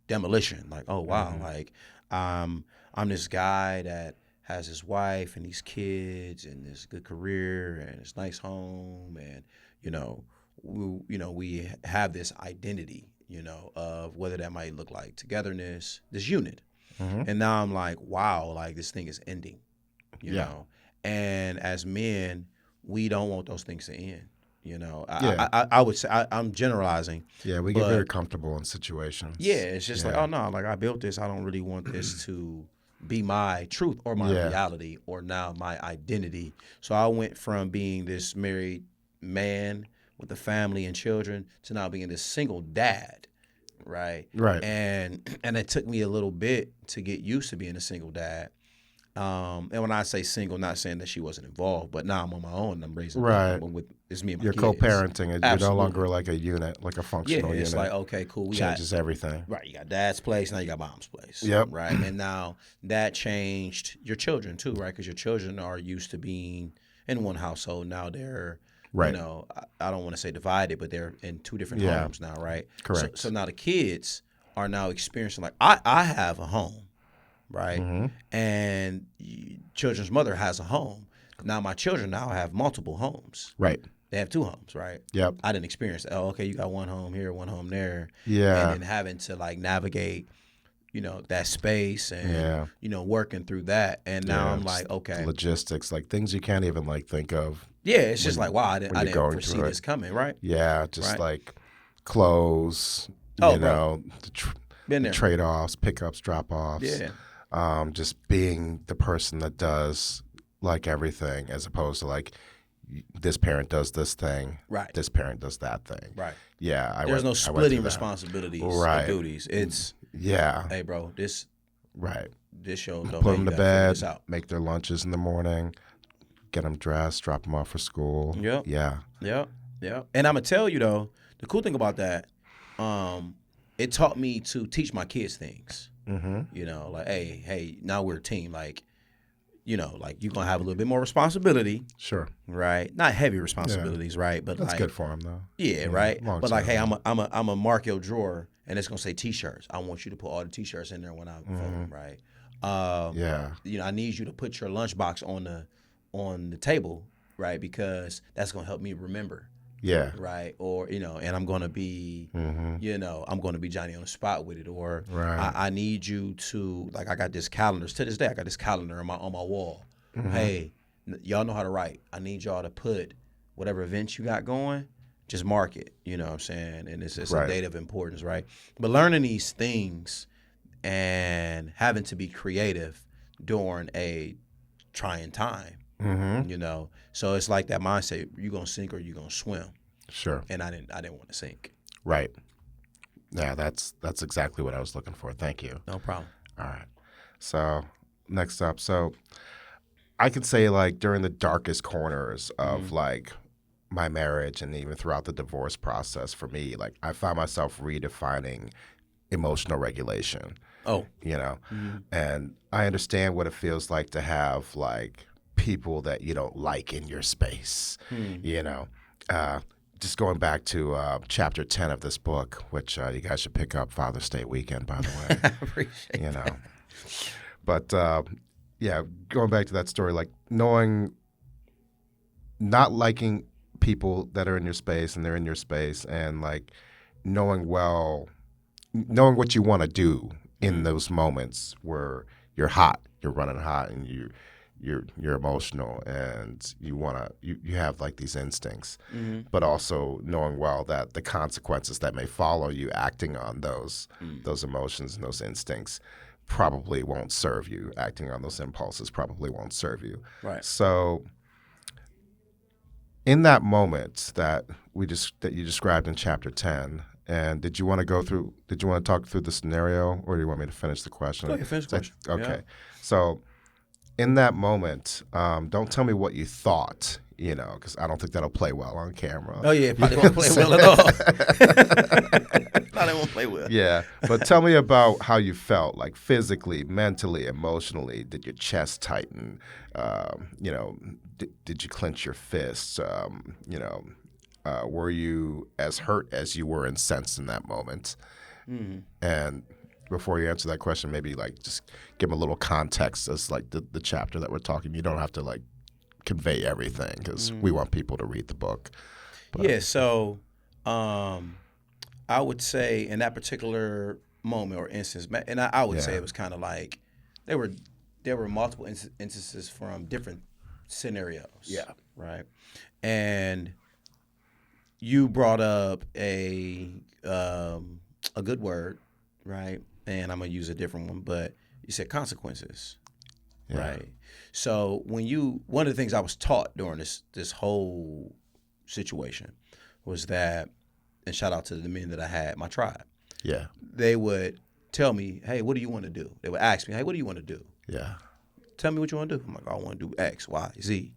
demolition. Like, oh wow, like I'm this guy that has his wife and these kids and this good career and this nice home, and we have this identity, of whether that might look like togetherness, this unit. And now I'm like, wow, like this thing is ending, you know. And as men, we don't want those things to end. I would say I'm generalizing. Yeah, we get very comfortable in situations. Yeah, it's just like, oh no, like I built this. I don't really want this to be my truth or my reality or now my identity. So I went from being this married man with a family and children to now being this single dad, right? Right. And it took me a little bit to get used to being a single dad. And when I say single, not saying that she wasn't involved, but now I'm on my own and I'm raising it's me and my You're kids. co-parenting. You're no Absolutely. longer like a unit, like a functional unit. It's like, okay, cool. Changes everything. Right, you got dad's place, now you got mom's place. Yep. Right, and now that changed your children too, right? Because your children are used to being in one household. Now they're, Right. I don't want to say divided, but they're in 2 different homes now, right? Correct. So now the kids are now experiencing, like, I have a home, right? And children's mother has a home. Now my children now have multiple homes. Right. They have 2 homes, right? Yep. I didn't experience that. Oh, okay, you got one home here, one home there. Yeah. And then having to like navigate, that space and, working through that. And now I'm like, okay. Logistics, like things you can't even like think of. Yeah, it's just like, wow, I didn't foresee through it. this coming, right? Yeah, just Right. like clothes, Bro. Been the there. trade-offs, pickups, drop-offs. Yeah. Just being the person that does like everything as opposed to like this parent does this thing, Right. this parent does that thing. Right. Yeah, There's no I went splitting through that. responsibilities Right. or duties. It's, Yeah, hey, bro, this right. show don't Put make them you to gotta figure bed, this out. make their lunches in the morning, get them dressed, drop them off for school. Yep. Yeah. Yeah. And I'm gonna tell you though, the cool thing about that, it taught me to teach my kids things. Like, hey, now we're a team. Like, like you're gonna have a little bit more responsibility, Sure. right? Not heavy responsibilities, right? But That's like, good for them though. yeah, right. long But like, hey, term. I'm a mark your drawer, and it's gonna say T-shirts. I want you to put all the T-shirts in there when I vote, right? Yeah. I need you to put your lunchbox on the table, right? Because that's gonna help me remember. Yeah. right? Or and I'm gonna be, I'm gonna be Johnny on the spot with it, or Right. I need you to like I got this calendar to this day. I got this calendar on my wall. Hey, y'all know how to write. I need y'all to put whatever events you got going. Just mark it. You know what I'm saying? And it's a Right. date of importance, right? But learning these things and having to be creative during a trying time. So it's like that mindset: you gonna sink or you gonna swim. Sure. And I didn't want to sink. Right. Yeah, that's exactly what I was looking for. Thank you. No problem. All right. So next up, so I could say like during the darkest corners of like my marriage and even throughout the divorce process for me, like I found myself redefining emotional regulation. Oh. And I understand what it feels like to have like people that you don't like in your space, you know. Just going back to chapter 10 of this book, which you guys should pick up Father's Day weekend, by the way. I appreciate that. But yeah, going back to that story, like not liking people that are in your space and they're in your space, and like knowing what you want to do in those moments where you're running hot, and you're emotional, and you have like these instincts, but also knowing well that the consequences that may follow you acting on those emotions and those instincts probably won't serve you. Acting on those impulses probably won't serve you. Right. So in that moment that you described in chapter 10, and did you want to talk through the scenario, or do you want me to finish the question? Go ahead, finish the question. Okay. Yeah. So in that moment, don't tell me what you thought, because I don't think that'll play well on camera. Oh yeah, probably won't play well at all. Probably won't play well. Yeah, but tell me about how you felt, like physically, mentally, emotionally. Did your chest tighten? Did you clench your fists? Were you as hurt as you were incensed in that moment? And before you answer that question, maybe like just give them a little context as like the chapter that we're talking. You don't have to like convey everything because we want people to read the book. But, yeah. So, I would say in that particular moment or instance, and I would say it was kind of like there were multiple instances from different scenarios. Yeah. Right. And you brought up a good word, right? And I'm gonna use a different one, but you said consequences, right? So one of the things I was taught during this whole situation was that, and shout out to the men that I had, my tribe. Yeah. They would tell me, "Hey, what do you want to do?" They would ask me, "Hey, what do you want to do?" Yeah. Tell me what you want to do. I'm like, I want to do X, Y, Z.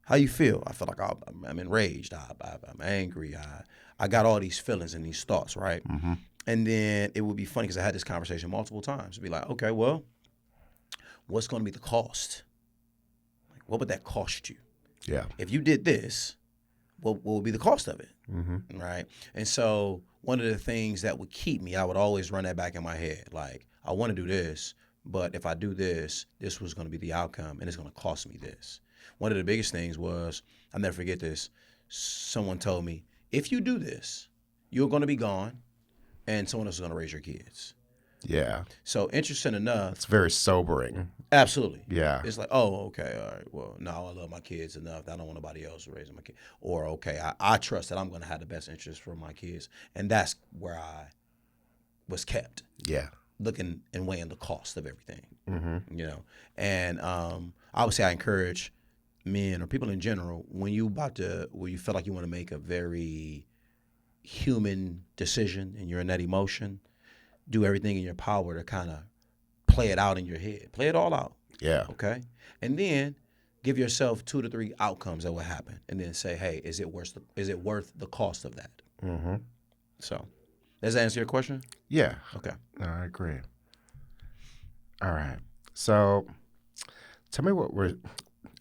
How you feel? I feel like I'm enraged. I'm angry. I got all these feelings and these thoughts, right? Mm-hmm. And then it would be funny because I had this conversation multiple times. It'd be like, okay, well, what's going to be the cost? Like, what would that cost you? Yeah. If you did this, what would be the cost of it? Mm-hmm. Right? And so one of the things that would keep me, I would always run that back in my head. Like, I want to do this, but if I do this, this was going to be the outcome, and it's going to cost me this. One of the biggest things was, I'll never forget this. Someone told me, if you do this, you're going to be gone, and someone else is going to raise your kids. Yeah. So interesting enough. It's very sobering. Absolutely. Yeah. It's like, oh, okay, all right. Well, no, I love my kids enough. I don't want nobody else raising my kids. Or, okay, I trust that I'm going to have the best interest for my kids. And that's where I was kept. Yeah. Looking and weighing the cost of everything. Mm-hmm. And I would say I encourage men or people in general, when you feel like you want to make a very human decision and you're in that emotion, do everything in your power to kind of play it out in your head. Play it all out. Yeah. Okay? And then give yourself 2 to 3 outcomes that will happen. And then say, hey, is it worth the cost of that? Mm-hmm. So, does that answer your question? Yeah. Okay. No, I agree. All right. So tell me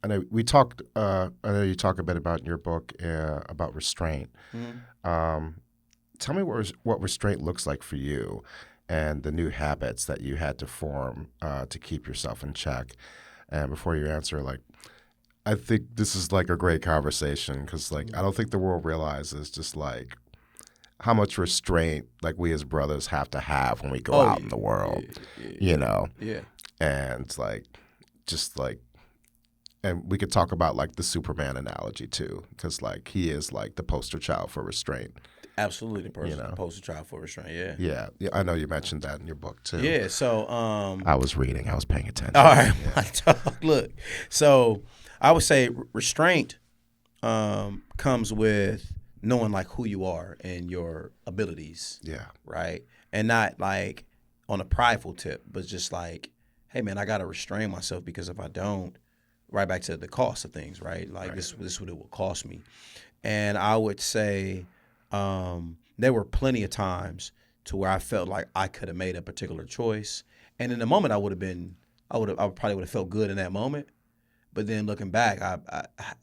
I know we talked, I know you talk a bit about in your book about restraint. Mm-hmm. Tell me what restraint looks like for you and the new habits that you had to form to keep yourself in check. And before you answer, like, I think this is like a great conversation because like I don't think the world realizes just like how much restraint like we as brothers have to have when we go Oh out yeah, in the world, yeah, you know, yeah. and like just like and we could talk about like the Superman analogy too because like he is like the poster child for restraint, Absolutely, the you person know. poster child for restraint. Yeah, Yeah, yeah, I know you mentioned that in your book too. yeah. So, I was reading, I was paying all attention. right, Yeah, my dog. Look, so I would say restraint comes with knowing like who you are and your abilities, yeah, right? And not like on a prideful tip, but just like, hey man, I gotta restrain myself because if I don't, right back to the cost of things, right? Like right. this is what it will cost me. And I would say there were plenty of times to where I felt like I could have made a particular choice, and in the moment I probably would have felt good in that moment. But then looking back, I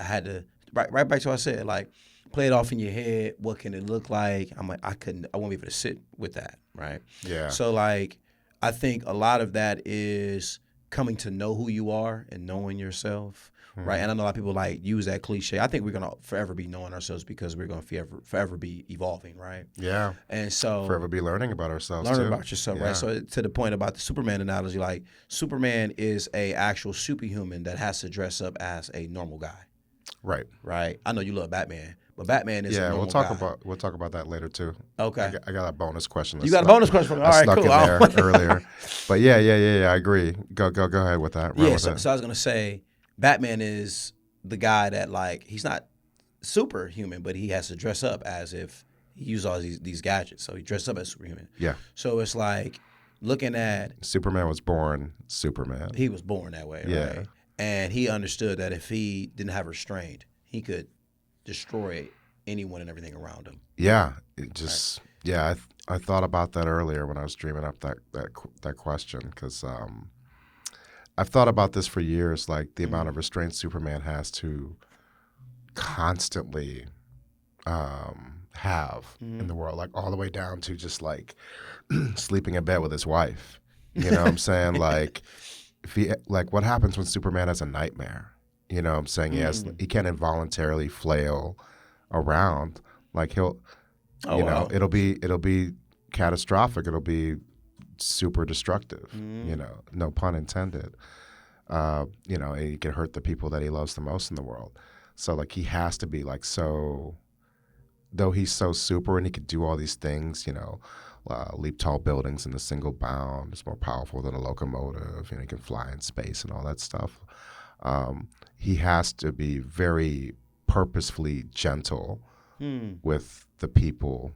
had to right back to what I said, like play it off in your head. What can it look like? I'm like I won't be able to sit with that, right? Yeah, So like I think a lot of that is coming to know who you are and knowing yourself, right? And I know a lot of people like use that cliche. I think we're gonna forever be knowing ourselves because we're gonna forever be evolving, right? yeah. And so Forever be learning about ourselves learn too. about yourself, right? Yeah, So to the point about the Superman analogy, like Superman is a actual superhuman that has to dress up as a normal guy, right. right? I know you love Batman, but Batman is a Yeah, normal guy. we'll talk about that later too. Okay. I got a bonus question. You got a bonus question for me? I All right, snuck cool. in there earlier, but yeah. I agree. Go ahead with that. Run Yeah, with so, it. so I was gonna say Batman is the guy that like he's not superhuman, but he has to dress up as if he uses all these gadgets. So he dressed up as superhuman. Yeah, So it's like looking at Superman was born Superman. he was born that way, Yeah, right? And he understood that if he didn't have restraint, he could destroy anyone and everything around him. yeah. It just yeah. I thought about that earlier when I was dreaming up that question because I've thought about this for years. Like the amount of restraint Superman has to constantly have in the world, like all the way down to just like sleeping in bed with his wife. You know what I'm saying? Like if he like what happens when Superman has a nightmare? You know what I'm saying? He can't involuntarily flail around. Like he'll Oh wow. it'll be catastrophic. It'll be super destructive. You know, no pun intended. You know, and he can hurt the people that he loves the most in the world. So like he has to be like so though he's so super and he could do all these things, you know, leap tall buildings in a single bound. It's more powerful than a locomotive. You know, he can fly in space and all that stuff. He has to be very purposefully gentle with the people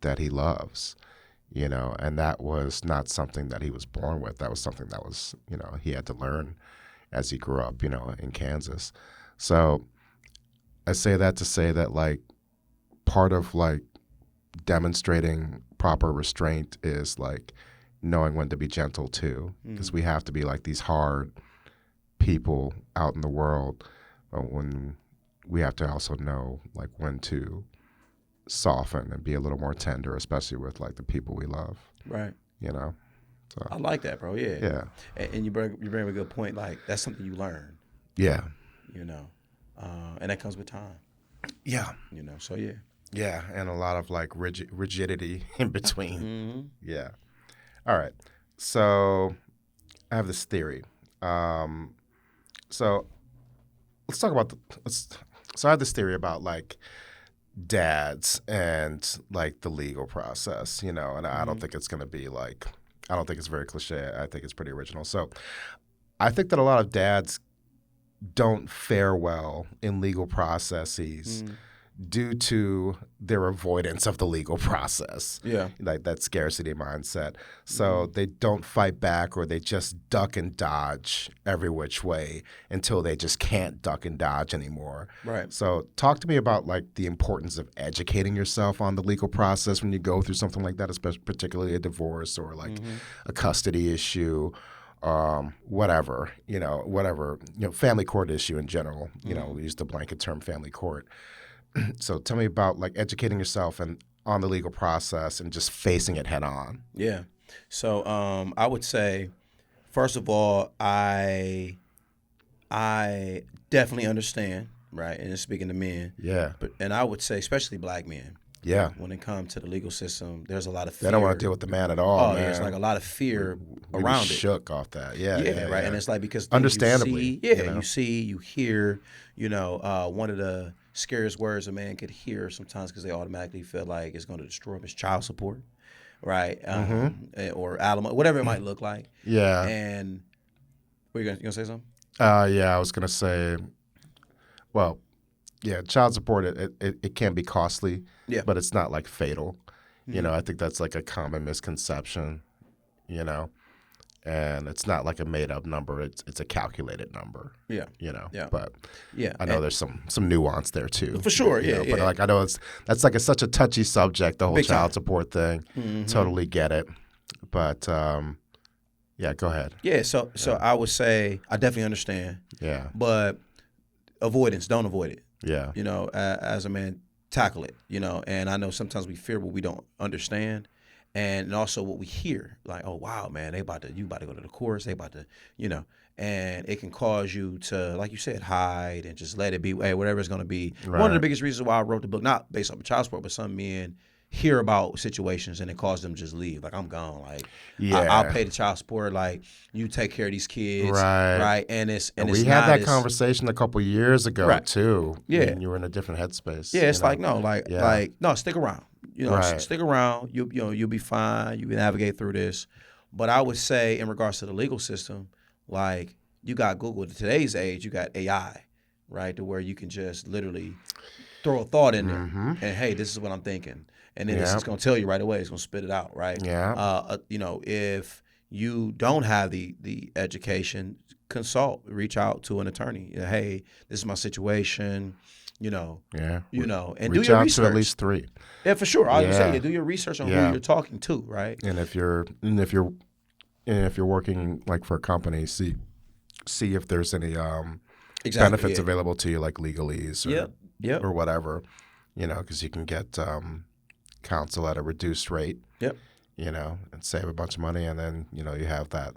that he loves, you know, and that was not something that he was born with. That was something that was, you know, he had to learn as he grew up, you know, in Kansas. So I say that to say that like part of like demonstrating proper restraint is like knowing when to be gentle too, because we have to be like these hard people out in the world, but when we have to also know like when to soften and be a little more tender, especially with like the people we love, Right. you know. So I like that, bro. Yeah. yeah, And you bring up a good point. Like that's something you learn, yeah, you know, and that comes with time, yeah, you know. So yeah. yeah, and a lot of like rigidity in between. Yeah. All right. So I have this theory. So let's talk about so I have this theory about like dads and like the legal process, you know, and I don't think it's going to be like, I don't think it's very cliche. I think it's pretty original. So I think that a lot of dads don't fare well in legal processes due to their avoidance of the legal process. Yeah. Like that scarcity mindset. So they don't fight back or they just duck and dodge every which way until they just can't duck and dodge anymore. Right. So talk to me about like the importance of educating yourself on the legal process when you go through something like that, especially particularly a divorce or like a custody issue. Whatever, family court issue in general, we use the blanket term family court. So tell me about like educating yourself and on the legal process and just facing it head on. Yeah. So I would say, first of all, I definitely understand, right? And it's speaking to men, Yeah. and I would say especially black men. Yeah. When it comes to the legal system, there's a lot of fear. They don't want to deal with the man at all, Oh, man. there's like a lot of fear We be around it. shook off that. Yeah, Yeah, right. yeah. And it's like because things Understandably, you see, you know? you see, you hear, one of the scariest words a man could hear sometimes because they automatically feel like it's going to destroy him is child support, right? Or alimony, whatever it might look like. Yeah. And you gonna say something? Yeah, I was gonna say, well, yeah, child support it can be costly, Yeah. but it's not like fatal. I think that's like a common misconception, and it's not like a made up number. It's a calculated number. Yeah. Yeah. But yeah, I know there's some nuance there too. For sure. Yeah. But like I know that's like such a touchy subject, the whole Big child time. support thing. Totally get it. But yeah, go ahead. Yeah. So I would say I definitely understand. Yeah. But avoidance, don't avoid it. Yeah. As a man, tackle it. And I know sometimes we fear what we don't understand, and also what we hear. Like, oh wow, man, you about to go to the courts. They about to, and it can cause you to, like you said, hide and just let it be. Hey, whatever it's going to be. Right. One of the biggest reasons why I wrote the book, not based on child support, but some men hear about situations and it causes them to just leave. Like, I'm gone. Like, I'll pay the child support. Like, you take care of these kids, right? And we had that conversation a couple years ago too. Yeah, when you were in a different headspace. Yeah, it's like no, stick around. Stick around. You'll be fine. You can navigate through this. But I would say, in regards to the legal system, like you got Google. In today's age, you got AI, right? To where you can just literally throw a thought in there, and hey, this is what I'm thinking. And then it's going to tell you right away. It's going to spit it out, right? Yeah. If you don't have the education, reach out to an attorney. Hey, this is my situation. Yeah. And reach do your out research. to at least 3. Yeah, for sure. I was gonna say, do your research on who you're talking to, right? And if you're working like for a company, see if there's any benefits available to you, like legalese or whatever. Because you can get counsel at a reduced rate. Yep. And save a bunch of money, and then you have that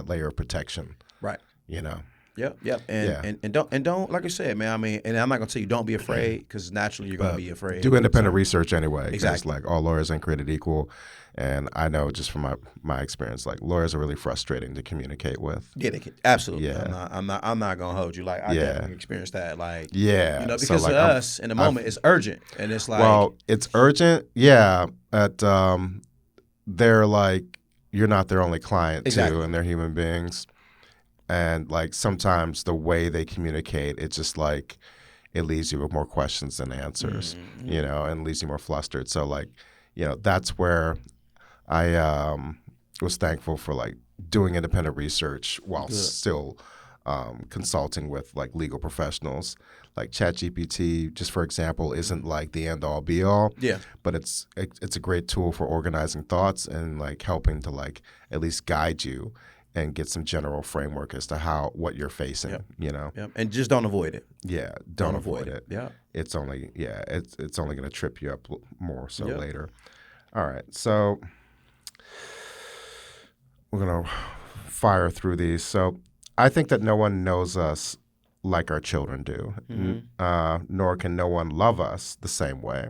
layer of protection. Right. Yep. And don't like I said, man. I mean, and I'm not gonna tell you don't be afraid because naturally you're gonna be afraid. Do independent research anyway. Exactly. Like all lawyers ain't created equal, and I know just from my experience, like lawyers are really frustrating to communicate with. Yeah, they can absolutely. Yeah. I'm not gonna hold you. Like I definitely experienced that. Like because so, like, to us in the moment it's urgent, and it's like it's urgent. Yeah, but they're like you're not their only client too, and they're human beings. And like sometimes the way they communicate, it's just like it leaves you with more questions than answers, and leaves you more flustered. So like, that's where I was thankful for like doing independent research while still consulting with like legal professionals. Like ChatGPT, just for example, isn't like the end all be all. Yeah. But it's a great tool for organizing thoughts and like helping to like at least guide you and get some general framework as to what you're facing, Yep. And just don't avoid it. Yeah, don't avoid it. Yeah. It's only going to trip you up more so later. All right, so we're going to fire through these. So I think that no one knows us like our children do, nor can no one love us the same way,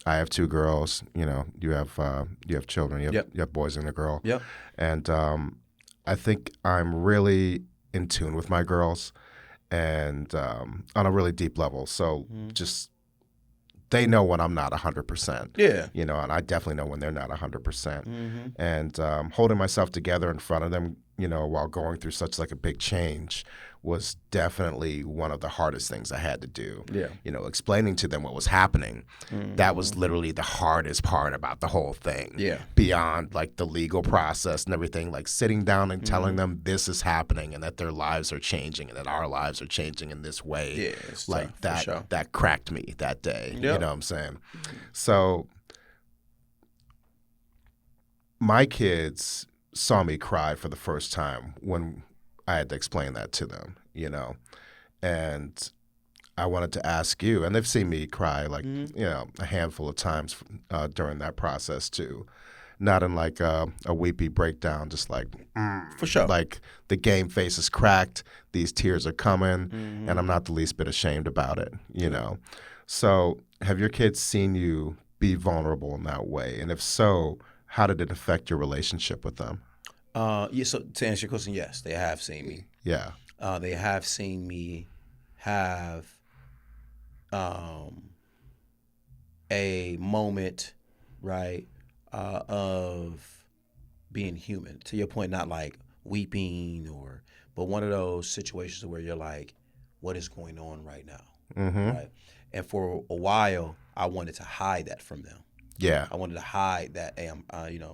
I have 2 girls. You have children. You have boys and a girl. Yep. And I think I'm really in tune with my girls, and on a really deep level. So just they know when I'm not 100%. Yeah. And I definitely know when they're not 100%. And holding myself together in front of them, while going through such like a big change was definitely one of the hardest things I had to do. Yeah. Explaining to them what was happening. That was literally the hardest part about the whole thing. Yeah. Beyond like the legal process and everything, like sitting down and telling them this is happening and that their lives are changing and that our lives are changing in this way. Yeah, it's like tough, that. for sure. That cracked me that day. Yep. You know what I'm saying? So my kids saw me cry for the first time when I had to explain that to them, and I wanted to ask you, and they've seen me cry like, a handful of times during that process too. not in like a weepy breakdown, just like For sure. like the game face is cracked, these tears are coming, Mm-hmm. and I'm not the least bit ashamed about it, you know. So have your kids seen you be vulnerable in that way? And if so, how did it affect your relationship with them? Yeah. So to answer your question, yes, they have seen me. Yeah. They have seen me have a moment, right, of being human. To your point, not like weeping but one of those situations where you're like, what is going on right now, right? And for a while, I wanted to hide that from them. Yeah. I wanted to hide that, hey,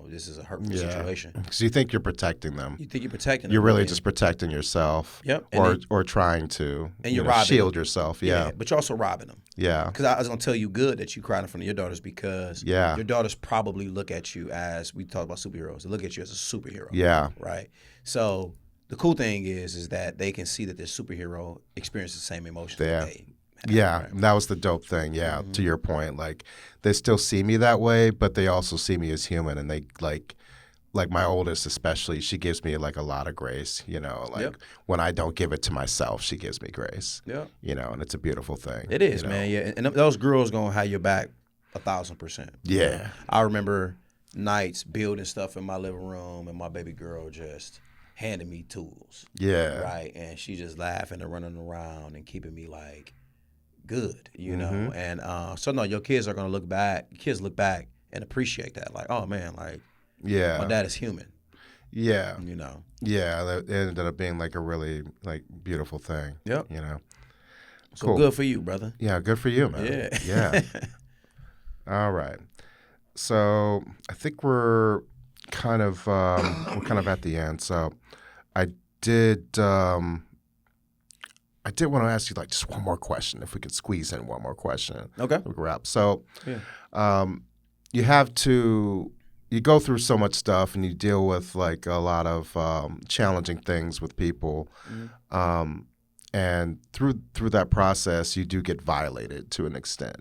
this is a hurtful situation. Because you think you're protecting them. You think you're protecting them. You're really just protecting yourself. Yep. Or trying to and you're robbing shield them. yourself. Yeah. But you're also robbing them. Yeah. Because I was going to tell you good that you cried in front of your daughters because your daughters probably look at you as, we talk about superheroes, they look at you as a superhero. Yeah. Right? So the cool thing is that they can see that this superhero experiences the same emotions that they have. Yeah, right? That was the dope thing. Yeah, to your point, like they still see me that way, but they also see me as human, and they like my oldest especially. She gives me like a lot of grace. When I don't give it to myself, she gives me grace. Yeah, and it's a beautiful thing. It is, man. Yeah, and those girls gonna have your back 1,000%. Yeah, I remember nights building stuff in my living room, and my baby girl just handing me tools. Yeah, right, and she just laughing and running around and keeping me like good, know. And so no, your kids are gonna look back. Kids look back and appreciate that, like, oh man, like, my dad is human. Yeah, Yeah, that ended up being like a really like beautiful thing. Yep. So cool. Good for you, brother. Yeah, good for you, man. Yeah. All right. So I think we're kind of at the end. So I did want to ask you like just one more question, if we could squeeze in one more question. Okay. We wrap. So you go through so much stuff and you deal with like a lot of challenging things with people. And through that process, you do get violated to an extent,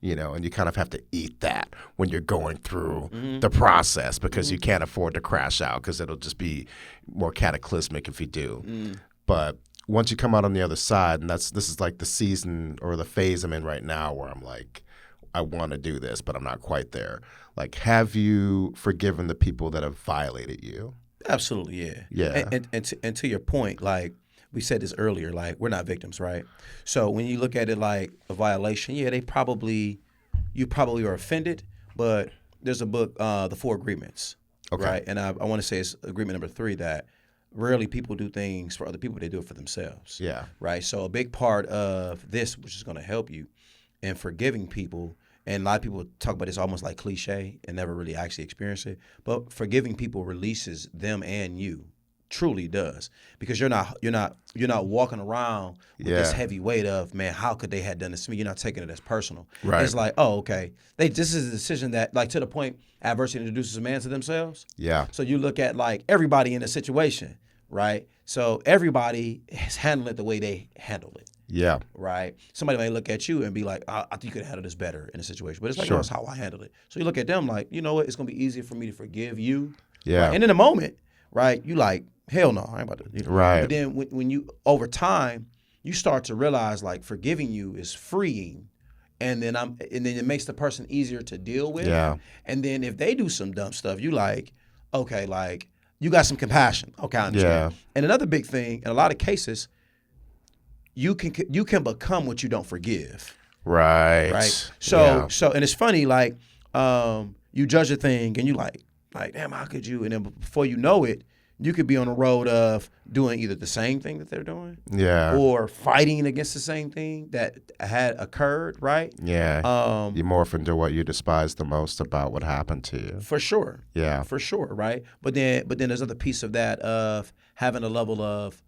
and you kind of have to eat that when you're going through the process because you can't afford to crash out because it'll just be more cataclysmic if you do. But once you come out on the other side, and this is like the season or the phase I'm in right now where I'm like, I want to do this, but I'm not quite there. Like, have you forgiven the people that have violated you? Absolutely, yeah. Yeah. And to your point, like we said this earlier, like we're not victims, right? So when you look at it like a violation, you probably are offended, but there's a book, The Four Agreements, right? And I want to say it's agreement number 3 that rarely people do things for other people, they do it for themselves. Yeah. Right? So a big part of this, which is going to help you in forgiving people, and a lot of people talk about this almost like cliche and never really actually experience it, but forgiving people releases them and you. Truly does, because you're not walking around with this heavy weight of, man, how could they have done this to me? You're not taking it as personal. Right. It's like, oh, okay, this is a decision that, like, to the point, adversity introduces a man to themselves. Yeah. So you look at like everybody in a situation, right? So everybody has handled it the way they handle it. Yeah. Right. Somebody may look at you and be like, I think you could handle this better in a situation, but it's like, no, that's how I handled it. So you look at them like, you know what? It's gonna be easier for me to forgive you. Yeah. Right? And in the moment, right, you like, hell no, I ain't about to. Right. But then when you, over time, you start to realize like forgiving you is freeing, and then it makes the person easier to deal with. Yeah. And then if they do some dumb stuff, you like, okay, like you got some compassion. Okay, I understand. Yeah. And another big thing, in a lot of cases, you can become what you don't forgive. Right. Right. So and it's funny, like you judge a thing and you like damn, how could you? And then before you know it, you could be on the road of doing either the same thing that they're doing, or fighting against the same thing that had occurred, right? Yeah. You morph into what you despise the most about what happened to you. For sure. Yeah. For sure, right? But then there's other piece of that of having a level of,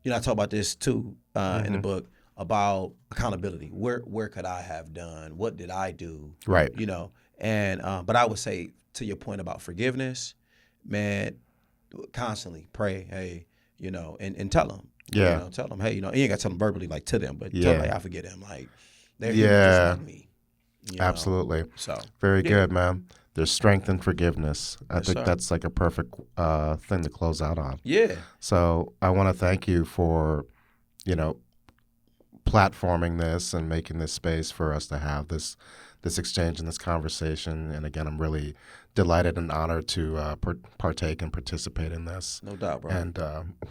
I talk about this too in the book about accountability. Where could I have done? What did I do? Right. And but I would say to your point about forgiveness, man, constantly pray, hey, and tell them. Yeah. Tell them, hey, you ain't got to tell them verbally like to them, but tell them, hey, I forget them. Like they're yeah. just like me. Absolutely. So very good, man. there's strength in forgiveness. I Yes, think sir. that's like a perfect thing to close out on. Yeah. So I want to thank you for, you know, platforming this and making this space for us to have this exchange and this conversation. And again, I'm really delighted and honored to partake and participate in this No doubt, bro. and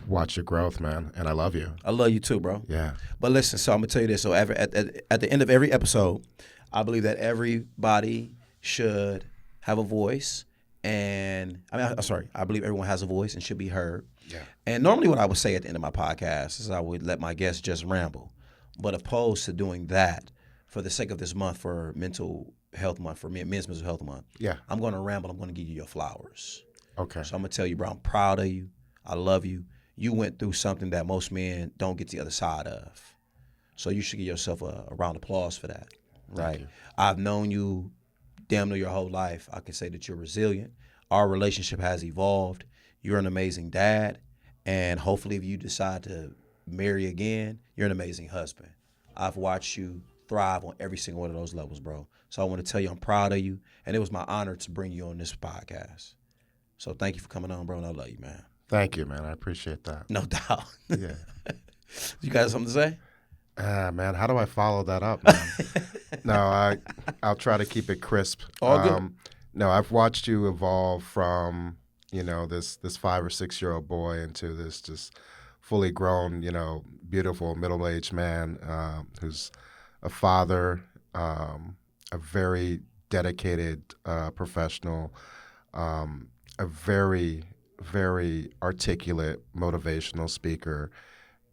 watch your growth, man. And I love you. I love you too, bro. Yeah. But listen, so I'm gonna tell you this. So at the end of every episode, I believe that everybody should have a voice, and I'm sorry, I believe everyone has a voice and should be heard. Yeah. And normally, what I would say at the end of my podcast is I would let my guests just ramble, but opposed to doing that for the sake of this month for mental health month for me, men's mental health month. Yeah. I'm gonna ramble. I'm gonna give you your flowers. Okay. So I'm gonna tell you, bro, I'm proud of you. I love you. You went through something that most men don't get the other side of. So you should give yourself a round of applause for that. Right. you. I've known you damn near your whole life. I can say that you're resilient. Our relationship has evolved. You're an amazing dad. And hopefully if you decide to marry again, you're an amazing husband. I've watched you thrive on every single one of those levels, bro. So I want to tell you I'm proud of you. And it was my honor to bring you on this podcast. So thank you for coming on, bro, and I love you, man. Thank you, man. I appreciate that. No doubt. Yeah. You got something to say? Man, how do I follow that up, man? No, I'll try to keep it crisp. All good. No, I've watched you evolve from, this 5 or 6 year old boy into this just fully grown, beautiful middle-aged man who's a father, a very dedicated professional, a very, very articulate motivational speaker,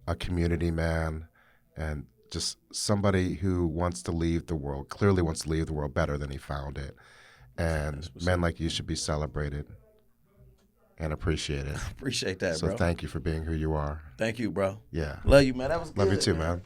a community man, and just somebody who wants to leave the world, clearly wants to leave the world better than he found it. And men like you should be celebrated and appreciated. Appreciate that, So bro. thank you for being who you are. Thank you, bro. Yeah. Love you, man. That was good. Love you too, man.